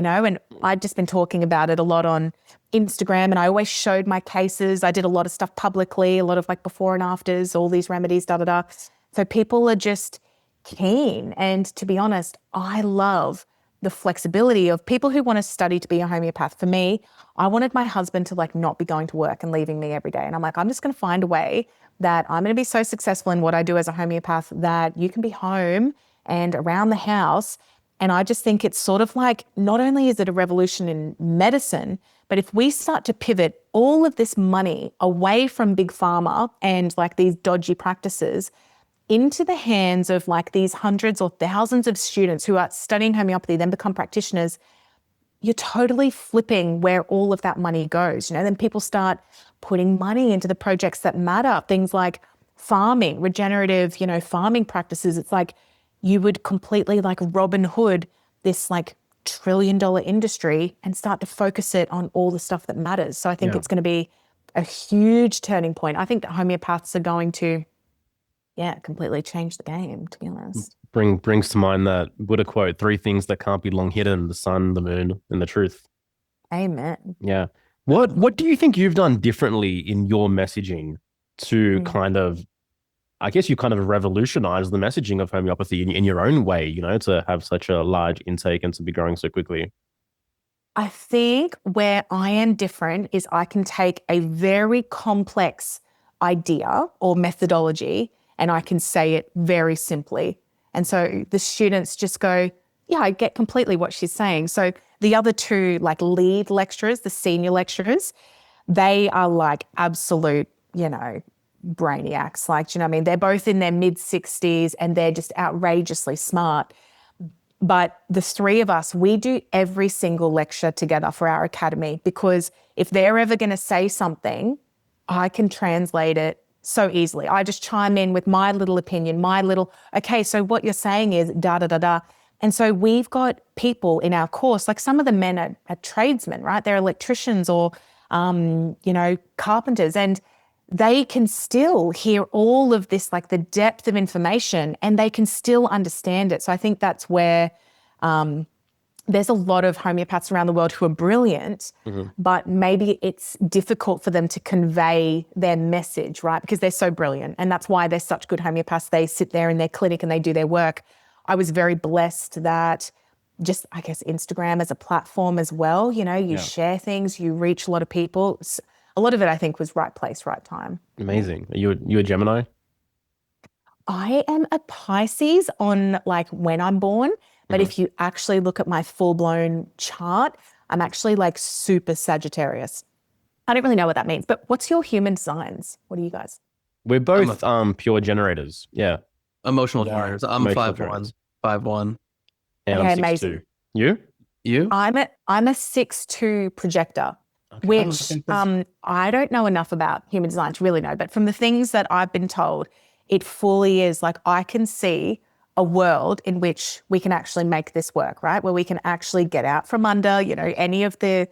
and I'd just been talking about it a lot on Instagram, and I always showed my cases. I did a lot of stuff publicly, a lot of like before and afters, all these remedies, So people are just keen. And to be honest, I love the flexibility of people who want to study to be a homeopath. For me, I wanted my husband to like not be going to work and leaving me every day. And I'm like, I'm just going to find a way that I'm going to be so successful in what I do as a homeopath that you can be home and around the house. And I just think it's sort of like, not only is it a revolution in medicine, but if we start to pivot all of this money away from big pharma and like these dodgy practices into the hands of like these hundreds or thousands of students who are studying homeopathy, then become practitioners, you're totally flipping where all of that money goes. Then people start putting money into the projects that matter, things like farming, regenerative, farming practices. It's like you would completely like Robin Hood this like $1 trillion industry and start to focus it on all the stuff that matters. So I think it's going to be a huge turning point. I think that homeopaths are going to completely change the game, to be honest. Brings to mind that Buddha quote, 3 things that can't be long hidden: the sun, the moon, and the truth. Amen. Yeah. What do you think you've done differently in your messaging to kind of, I guess you kind of revolutionize the messaging of homeopathy in your own way, to have such a large intake and to be growing so quickly? I think where I am different is I can take a very complex idea or methodology and I can say it very simply. And so the students just go, yeah, I get completely what she's saying. So the other 2 like lead lecturers, the senior lecturers, they are like absolute, brainiacs. Like, do you know what I mean? They're both in their mid-60s and they're just outrageously smart. But the 3 of us, we do every single lecture together for our academy, because if they're ever going to say something, I can translate it so easily. I just chime in with my little opinion, okay, so what you're saying is da, da, da, da. And so we've got people in our course, like some of the men are tradesmen, right? They're electricians or, carpenters, and they can still hear all of this, like the depth of information, and they can still understand it. So I think that's where there's a lot of homeopaths around the world who are brilliant, but maybe it's difficult for them to convey their message, right? Because they're so brilliant. And that's why they're such good homeopaths. They sit there in their clinic and they do their work. I was very blessed that just, I guess, Instagram as a platform as well, you share things, you reach a lot of people. A lot of it, I think, was right place, right time. Amazing. Are you a Gemini? I am a Pisces on like when I'm born. But if you actually look at my full-blown chart, I'm actually like super Sagittarius. I don't really know what that means, but what's your human signs? What are you guys? We're both pure generators. Yeah. Emotional generators. I'm 5'1". 5'1". And okay, I'm 6'2". amazing. You? I'm a 6'2" projector, which I don't know enough about human design to really know, but from the things that I've been told, it fully is like I can see a world in which we can actually make this work, right? Where we can actually get out from under, any of the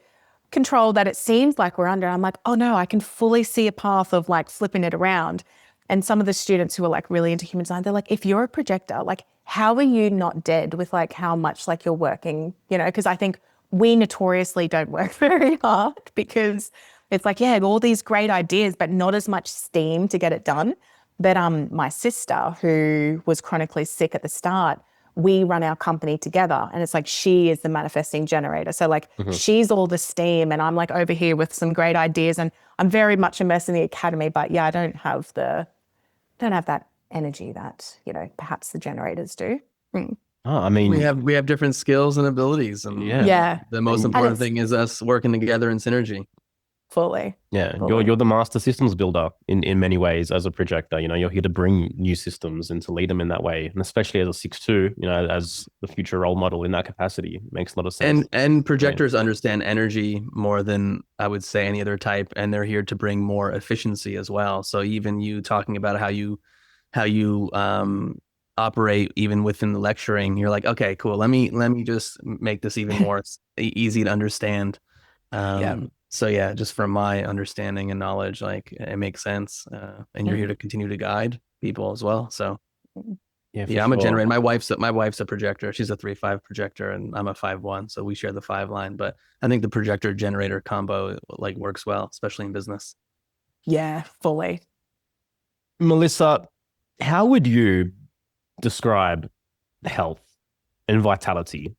control that it seems like we're under. I'm like, oh no, I can fully see a path of like flipping it around. And some of the students who are like really into human design, they're like, if you're a projector, like how are you not dead with like how much like you're working, because I think we notoriously don't work very hard because it's like, yeah, all these great ideas, but not as much steam to get it done. But my sister, who was chronically sick at the start, we run our company together, and it's like she is the manifesting generator. So like she's all the steam and I'm like over here with some great ideas, and I'm very much immersed in the academy, but yeah, I don't have that energy that, perhaps the generators do. Oh, I mean, we have different skills and abilities, and the most important thing is us working together in synergy. Fully. Yeah, you're the master systems builder in many ways as a projector. You're here to bring new systems and to lead them in that way, and especially as a 6'2", as the future role model in that capacity, makes a lot of sense. And projectors understand energy more than I would say any other type, and they're here to bring more efficiency as well. So even you talking about how you operate even within the lecturing, you're like, okay, cool. Let me just make this even more easy to understand. So yeah, just from my understanding and knowledge, like it makes sense. And you're here to continue to guide people as well. So Yeah, I'm a generator. My wife's a projector. She's a 3-5 projector, and I'm a 5-1. So we share the 5 line. But I think the projector generator combo like works well, especially in business. Yeah, fully. Melissa, how would you describe health and vitality?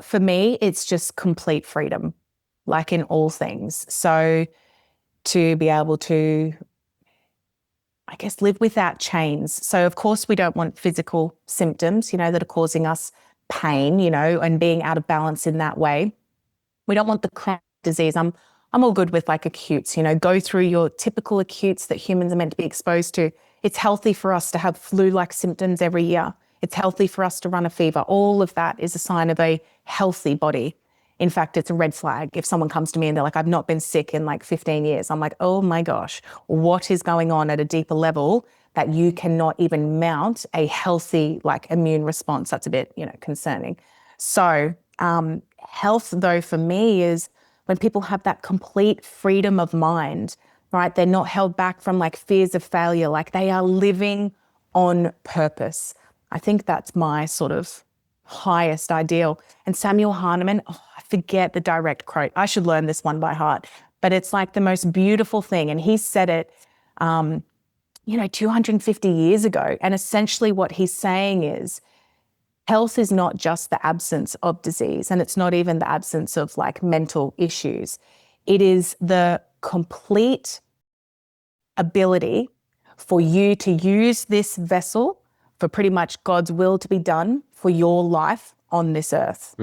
For me, it's just complete freedom, like in all things. So to be able to, I guess, live without chains. So of course we don't want physical symptoms, that are causing us pain, and being out of balance in that way. We don't want the chronic disease. I'm all good with like acutes, go through your typical acutes that humans are meant to be exposed to. It's healthy for us to have flu-like symptoms every year. It's healthy for us to run a fever. All of that is a sign of a healthy body. In fact, it's a red flag. If someone comes to me and they're like, I've not been sick in like 15 years, I'm like, oh my gosh, what is going on at a deeper level that you cannot even mount a healthy like immune response? That's a bit, concerning. So health though for me is when people have that complete freedom of mind, right? They're not held back from like fears of failure, like they are living on purpose. I think that's my sort of highest ideal. And Samuel Hahnemann, I forget the direct quote. I should learn this one by heart, but it's like the most beautiful thing. And he said it, 250 years ago. And essentially what he's saying is health is not just the absence of disease, and it's not even the absence of like mental issues. It is the complete ability for you to use this vessel for pretty much God's will to be done for your life on this earth.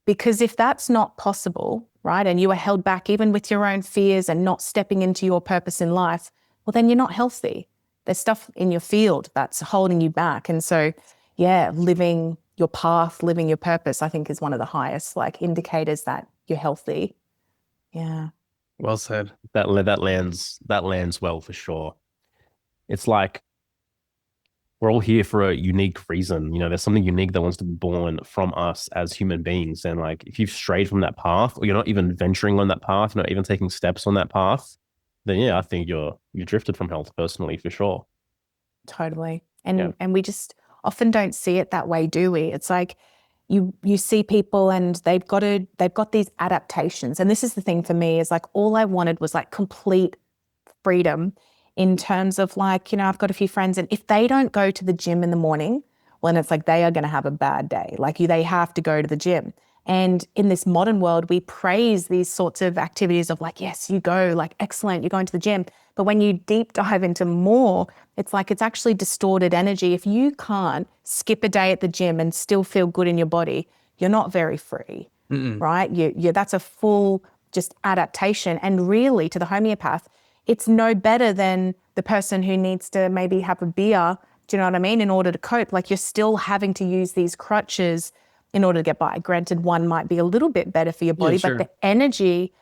Because if that's not possible, right, and you are held back even with your own fears and not stepping into your purpose in life, well, then you're not healthy. There's stuff in your field that's holding you back. And so, yeah, living your path, living your purpose, I think is one of the highest like indicators that you're healthy. Yeah. Well said. That lands well for sure. It's like we're all here for a unique reason. There's something unique that wants to be born from us as human beings. And like, if you've strayed from that path, or you're not even venturing on that path, not even taking steps on that path, then yeah, I think you drifted from health personally for sure. Totally. And we just often don't see it that way, do we? It's like you see people and they've got these adaptations. And this is the thing for me is like all I wanted was like complete freedom in terms of like, I've got a few friends and if they don't go to the gym in the morning, well, then it's like they are going to have a bad day. Like they have to go to the gym. And in this modern world, we praise these sorts of activities of like, yes, you go, like excellent, you're going to the gym. But when you deep dive into more, it's like it's actually distorted energy. If you can't skip a day at the gym and still feel good in your body, you're not very free, right? That's a full just adaptation. And really to the homeopath, it's no better than the person who needs to maybe have a beer, do you know what I mean, in order to cope. Like you're still having to use these crutches in order to get by. Granted, one might be a little bit better for your body, but the energy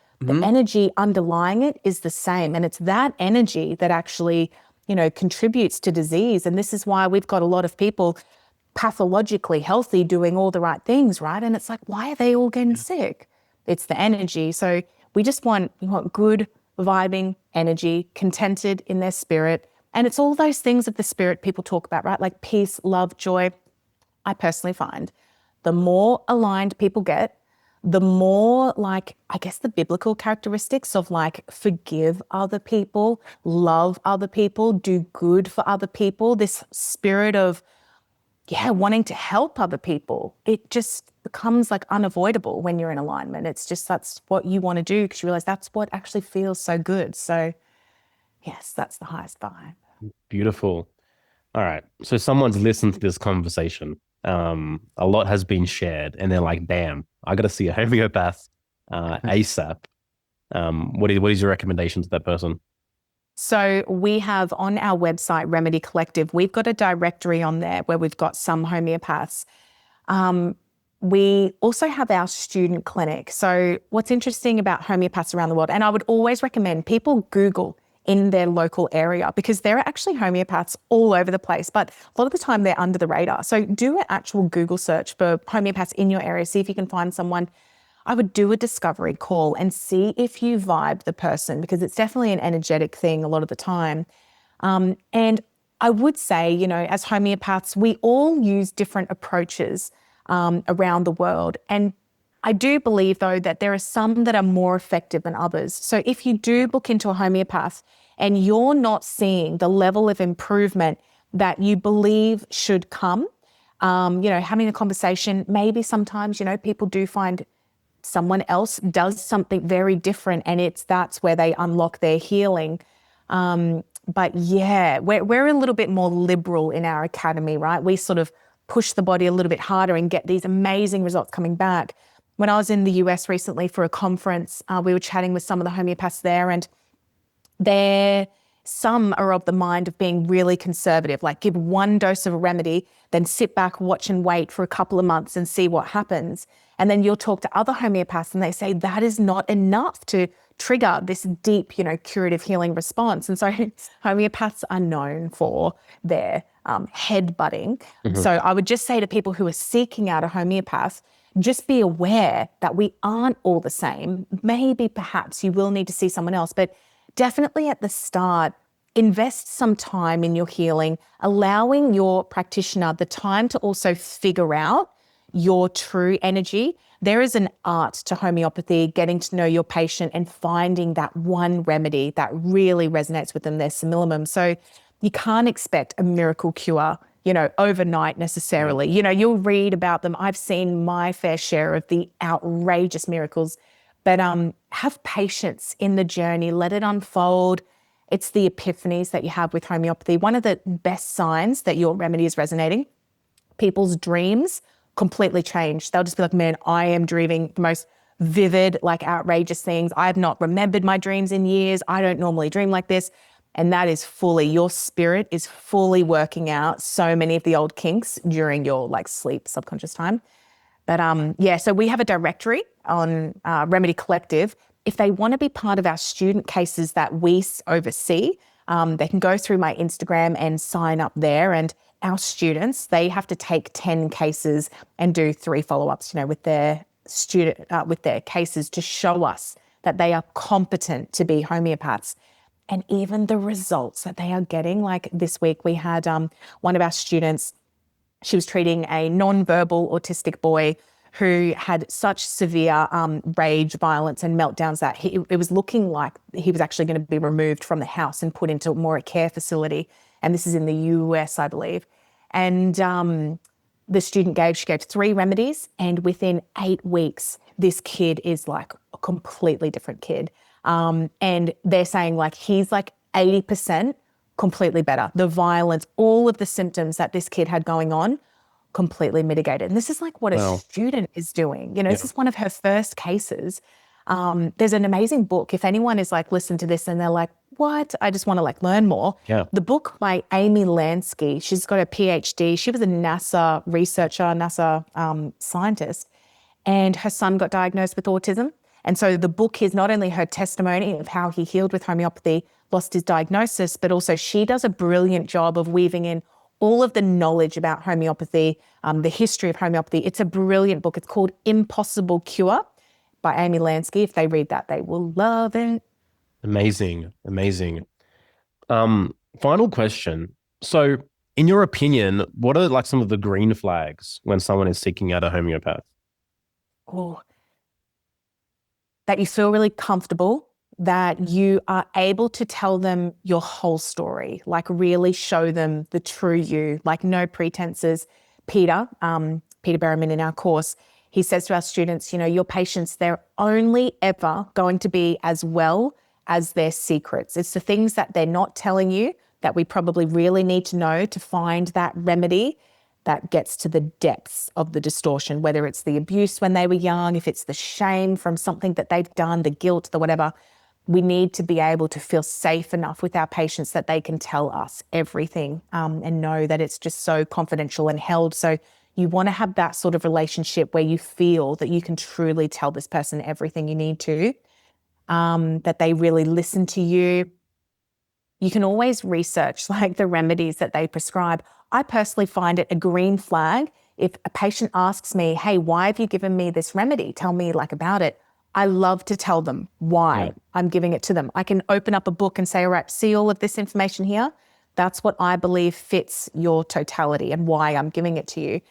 underlying it is the same. And it's that energy that actually, contributes to disease. And this is why we've got a lot of people pathologically healthy doing all the right things, right? And it's like, why are they all getting sick? It's the energy. So we just want good, vibing energy, contented in their spirit. And it's all those things of the spirit people talk about, right? Like peace, love, joy. I personally find the more aligned people get, the more like, I guess the biblical characteristics of like forgive other people, love other people, do good for other people, this spirit of, wanting to help other people, it just becomes like unavoidable when you're in alignment. It's just, that's what you want to do because you realize that's what actually feels so good. So yes, that's the highest vibe. Beautiful. All right. So someone's listened to this conversation. A lot has been shared and they're like, damn, I got to see a homeopath ASAP. What is your recommendation to that person? So we have on our website, RMDY Collective, we've got a directory on there where we've got some homeopaths. We also have our student clinic. So what's interesting about homeopaths around the world, and I would always recommend people Google in their local area because there are actually homeopaths all over the place, but a lot of the time they're under the radar. So do an actual Google search for homeopaths in your area, see if you can find someone. I would do a discovery call and see if you vibe the person because it's definitely an energetic thing a lot of the time. And I would say, you know, as homeopaths, we all use different approaches around the world. And I do believe, though, that there are some that are more effective than others. So if you do book into a homeopath and you're not seeing the level of improvement that you believe should come, you know, having a conversation, maybe sometimes, you know, people do find someone else does something very different and that's where they unlock their healing. But yeah, we're a little bit more liberal in our academy, right? We sort of push the body a little bit harder and get these amazing results coming back. When I was in the US recently for a conference, we were chatting with some of the homeopaths there, and some are of the mind of being really conservative, like give one dose of a remedy, then sit back, watch and wait for a couple of months and see what happens. And then you'll talk to other homeopaths and they say that is not enough to trigger this deep, you know, curative healing response. And so homeopaths are known for their headbutting. So I would just say to people who are seeking out a homeopath, just be aware that we aren't all the same. Maybe perhaps you will need to see someone else, but definitely at the start, invest some time in your healing, allowing your practitioner the time to also figure out your true energy. There is an art to homeopathy, getting to know your patient and finding that one remedy that really resonates with them, their simillimum. So you can't expect a miracle cure, you know, overnight necessarily. You know, you'll read about them. I've seen my fair share of the outrageous miracles, but have patience in the journey, let it unfold. It's the epiphanies that you have with homeopathy. One of the best signs that your remedy is resonating, people's dreams completely change. They'll just be like, man, I am dreaming the most vivid, like outrageous things. I have not remembered my dreams in years. I don't normally dream like this. And that is your spirit is fully working out so many of the old kinks during your like sleep, subconscious time. But yeah, so we have a directory on RMDY Collective. If they want to be part of our student cases that we oversee, they can go through my Instagram and sign up there. And our students, they have to take 10 cases and do 3 follow-ups, you know, with their with their cases to show us that they are competent to be homeopaths. And even the results that they are getting, like this week we had one of our students, she was treating a non-verbal autistic boy who had such severe rage, violence and meltdowns that it was looking like he was actually going to be removed from the house and put into more a care facility. And this is in the US, I believe. And the student she gave 3 remedies, and within 8 weeks, this kid is like a completely different kid. And they're saying like he's like 80% completely better. The violence, all of the symptoms that this kid had going on, completely mitigated. And this is like what a student is doing. You know, this is one of her first cases. There's an amazing book. If anyone is like, listen to this and they're like, what? I just want to like learn more. The book by Amy Lansky, she's got a PhD. She was a NASA researcher, NASA scientist, and her son got diagnosed with autism. And so the book is not only her testimony of how he healed with homeopathy, lost his diagnosis, but also she does a brilliant job of weaving in all of the knowledge about homeopathy, the history of homeopathy. It's a brilliant book. It's called Impossible Cure by Amy Lansky. If they read that, they will love it. Amazing. Final question. So in your opinion, what are like some of the green flags when someone is seeking out a homeopath? Oh, that you feel really comfortable, that you are able to tell them your whole story, like really show them the true you, like no pretenses. Peter Berriman in our course, he says to our students, you know, your patients, they're only ever going to be as well as their secrets. It's the things that they're not telling you that we probably really need to know to find that remedy that gets to the depths of the distortion, whether it's the abuse when they were young, if it's the shame from something that they've done, the guilt, the whatever. We need to be able to feel safe enough with our patients that they can tell us everything and know that it's just so confidential and held. So you want to have that sort of relationship where you feel that you can truly tell this person everything you need to, that they really listen to you. You can always research like the remedies that they prescribe. I personally find it a green flag if a patient asks me, hey, why have you given me this remedy? Tell me like about it. I love to tell them why I'm giving it to them. I can open up a book and say, all right, see all of this information here? That's what I believe fits your totality and why I'm giving it to you.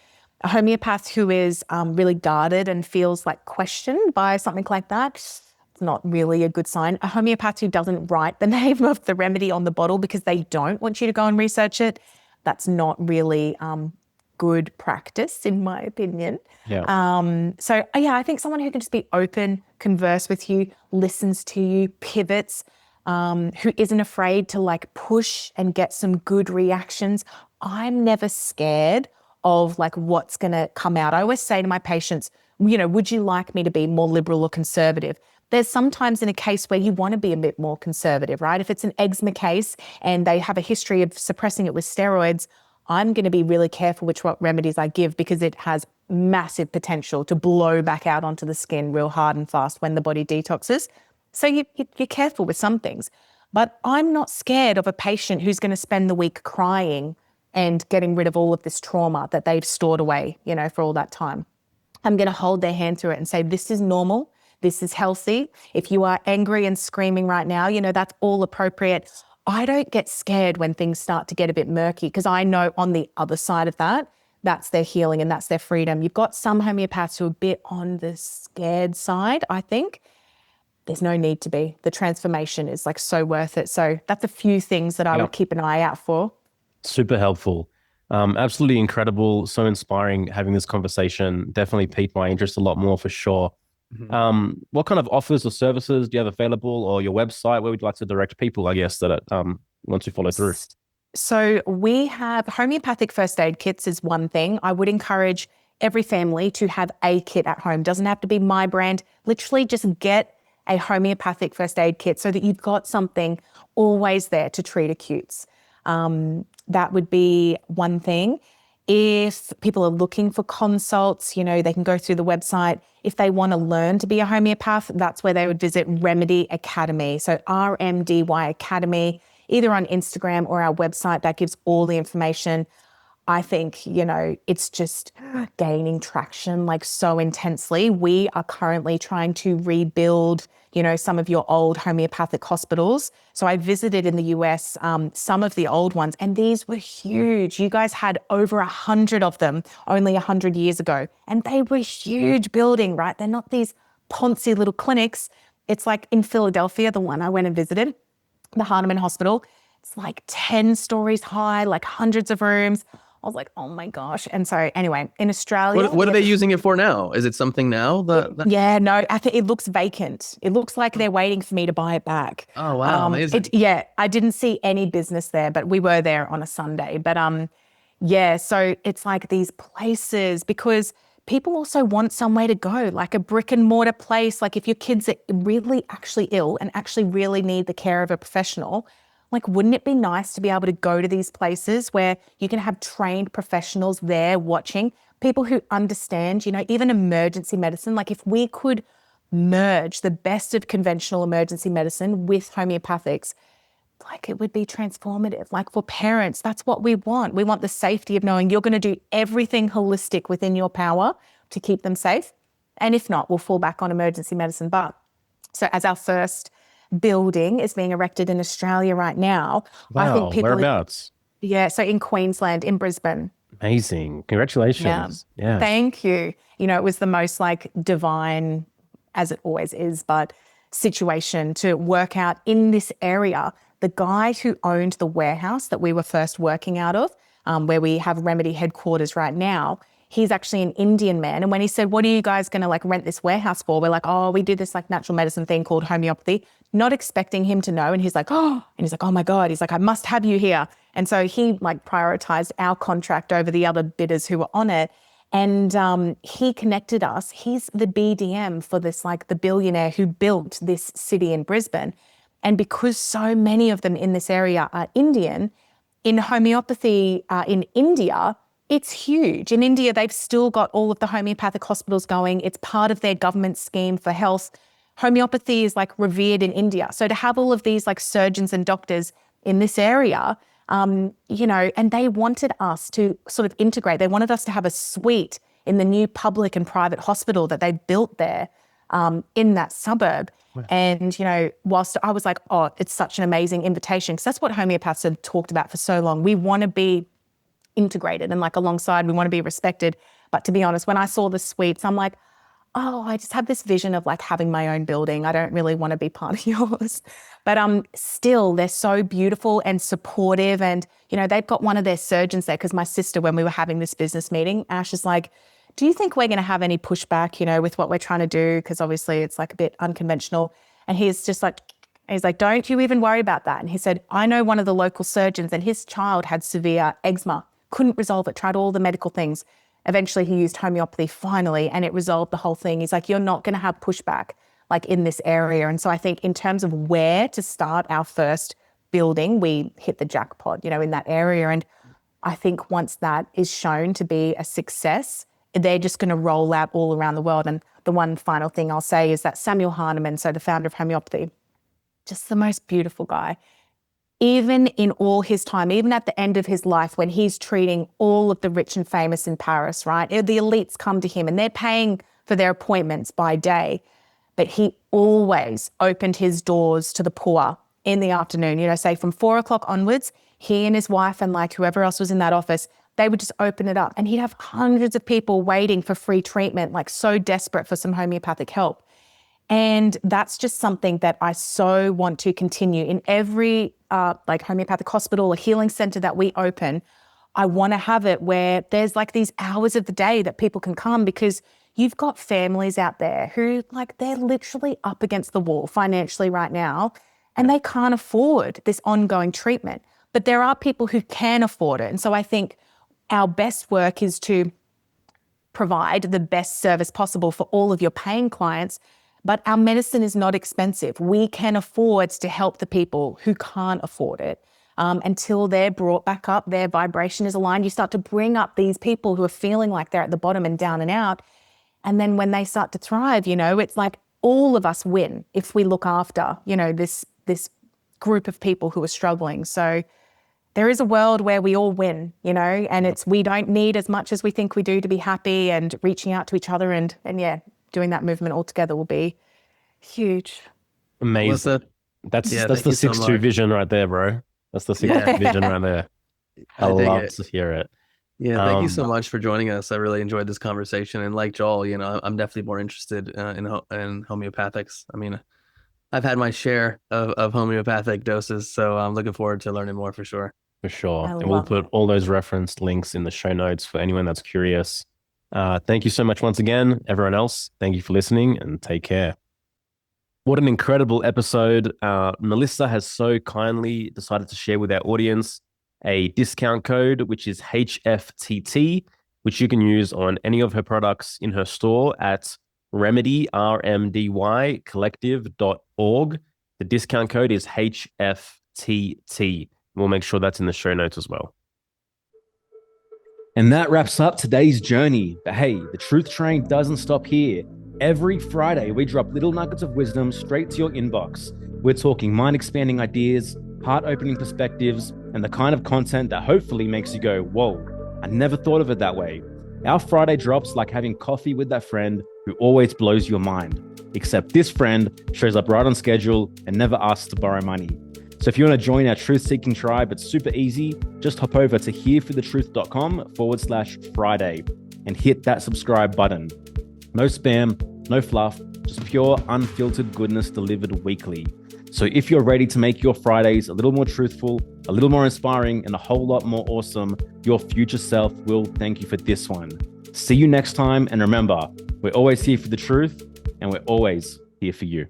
A homeopath who is really guarded and feels like questioned by something like that, it's not really a good sign. A homeopath who doesn't write the name of the remedy on the bottle because they don't want you to go and research it, that's not really good practice, in my opinion. Yeah. I think someone who can just be open, converse with you, listens to you, pivots, who isn't afraid to like push and get some good reactions. I'm never scared of like what's going to come out. I always say to my patients, would you like me to be more liberal or conservative? There's sometimes in a case where you want to be a bit more conservative, right? If it's an eczema case and they have a history of suppressing it with steroids, I'm going to be really careful what remedies I give because it has massive potential to blow back out onto the skin real hard and fast when the body detoxes. So you're careful with some things. But I'm not scared of a patient who's going to spend the week crying and getting rid of all of this trauma that they've stored away, for all that time. I'm going to hold their hand through it and say, this is normal. This is healthy. If you are angry and screaming right now, that's all appropriate. I don't get scared when things start to get a bit murky because I know on the other side of that, that's their healing and that's their freedom. You've got some homeopaths who are a bit on the scared side, I think. There's no need to be. The transformation is like so worth it. So that's a few things that I would keep an eye out for. Super helpful. Absolutely incredible. So inspiring having this conversation. Definitely piqued my interest a lot more for sure. Mm-hmm. What kind of offers or services do you have available, or your website? Where would you like to direct people, I guess, that want to follow through? So we have homeopathic first aid kits is one thing. I would encourage every family to have a kit at home. Doesn't have to be my brand. Literally just get a homeopathic first aid kit so that you've got something always there to treat acutes. That would be one thing. If people are looking for consults, they can go through the website. If they want to learn to be a homeopath, that's where they would visit RMDY Academy. So RMDY Academy, either on Instagram or our website, that gives all the information. I think, it's just gaining traction like so intensely. We are currently trying to rebuild, some of your old homeopathic hospitals. So I visited in the US, some of the old ones, and these were huge. You guys had over 100 of them only 100 years ago, and they were huge building, right? They're not these poncy little clinics. It's like in Philadelphia, the one I went and visited, the Hardeman Hospital. It's like 10 stories high, like hundreds of rooms. I was like, oh my gosh. And so anyway, in Australia. What are they using it for now? Is it something now? Yeah, no, I think it looks vacant. It looks like they're waiting for me to buy it back. Oh, wow. Amazing. I didn't see any business there, but we were there on a Sunday. But so it's like these places because people also want somewhere to go, like a brick and mortar place. Like if your kids are really actually ill and actually really need the care of a professional, like, wouldn't it be nice to be able to go to these places where you can have trained professionals there watching, people who understand, even emergency medicine. Like if we could merge the best of conventional emergency medicine with homeopathics, like it would be transformative. Like for parents, that's what we want. We want the safety of knowing you're going to do everything holistic within your power to keep them safe. And if not, we'll fall back on emergency medicine. But so as our first building is being erected in Australia right now. Wow, I think people whereabouts? So in Queensland, in Brisbane. Amazing. Congratulations. Yeah. Thank you. It was the most like divine, as it always is, but situation to work out in this area. The guy who owned the warehouse that we were first working out of, where we have Remedy headquarters right now, he's actually an Indian man. And when he said, what are you guys going to like rent this warehouse for? We're like, we do this like natural medicine thing called homeopathy, not expecting him to know. And he's like, oh my God. He's like, I must have you here. And so he like prioritized our contract over the other bidders who were on it. And he connected us. He's the BDM for this, like the billionaire who built this city in Brisbane. And because so many of them in this area are Indian, in homeopathy in India, it's huge. In India, they've still got all of the homeopathic hospitals going. It's part of their government scheme for health. Homeopathy is like revered in India. So to have all of these like surgeons and doctors in this area, and they wanted us to sort of integrate. They wanted us to have a suite in the new public and private hospital that they built there. in that suburb. And, whilst I was like, oh, it's such an amazing invitation, because that's what homeopaths have talked about for so long. We want to be integrated and like alongside, we want to be respected. But to be honest, when I saw the suites, I'm like, oh, I just have this vision of like having my own building. I don't really want to be part of yours. But still, they're so beautiful and supportive. And, they've got one of their surgeons there, because my sister, when we were having this business meeting, Ash is like, do you think we're going to have any pushback, with what we're trying to do? Because obviously it's like a bit unconventional. And he's like, don't you even worry about that. And he said, I know one of the local surgeons and his child had severe eczema, couldn't resolve it, tried all the medical things. Eventually he used homeopathy finally, and it resolved the whole thing. He's like, you're not going to have pushback like in this area. And so I think in terms of where to start our first building, we hit the jackpot, in that area. And I think once that is shown to be a success, they're just going to roll out all around the world. And the one final thing I'll say is that Samuel Hahnemann, so the founder of homeopathy, just the most beautiful guy. Even in all his time, even at the end of his life, when he's treating all of the rich and famous in Paris, right? The elites come to him and they're paying for their appointments by day. But he always opened his doors to the poor in the afternoon, say from 4 o'clock onwards, he and his wife and like whoever else was in that office, they would just open it up and he'd have hundreds of people waiting for free treatment, like so desperate for some homeopathic help. And that's just something that I so want to continue in every like homeopathic hospital or healing center that we open. I want to have it where there's like these hours of the day that people can come, because you've got families out there who like they're literally up against the wall financially right now and they can't afford this ongoing treatment. But there are people who can afford it. And so I think our best work is to provide the best service possible for all of your paying clients, but our medicine is not expensive. We can afford to help the people who can't afford it until they're brought back up, their vibration is aligned. You start to bring up these people who are feeling like they're at the bottom and down and out. And then when they start to thrive, it's like all of us win if we look after, this group of people who are struggling. So there is a world where we all win, and we don't need as much as we think we do to be happy, and reaching out to each other and yeah, doing that movement all together will be huge. Amazing. That's the 6-2 vision right there, bro. That's the 6-2 vision right there. I love to hear it. Yeah, thank you so much for joining us. I really enjoyed this conversation. And like Joel, I'm definitely more interested in homeopathics. I mean, I've had my share of homeopathic doses, so I'm looking forward to learning more for sure. For sure. And we'll put all those reference links in the show notes for anyone that's curious. Thank you so much once again, everyone else. Thank you for listening and take care. What an incredible episode. Melissa has so kindly decided to share with our audience a discount code, which is HFTT, which you can use on any of her products in her store at Remedy, RMDY Collective.org. The discount code is HFTT. We'll make sure that's in the show notes as well. And that wraps up today's journey. But hey, the truth train doesn't stop here. Every Friday, we drop little nuggets of wisdom straight to your inbox. We're talking mind-expanding ideas, heart-opening perspectives, and the kind of content that hopefully makes you go, whoa, I never thought of it that way. Our Friday drops like having coffee with that friend who always blows your mind. Except this friend shows up right on schedule and never asks to borrow money. So if you want to join our truth-seeking tribe, it's super easy. Just hop over to hereforthetruth.com/Friday and hit that subscribe button. No spam, no fluff, just pure unfiltered goodness delivered weekly. So if you're ready to make your Fridays a little more truthful, a little more inspiring, and a whole lot more awesome, your future self will thank you for this one. See you next time. And remember, we're always here for the truth, and we're always here for you.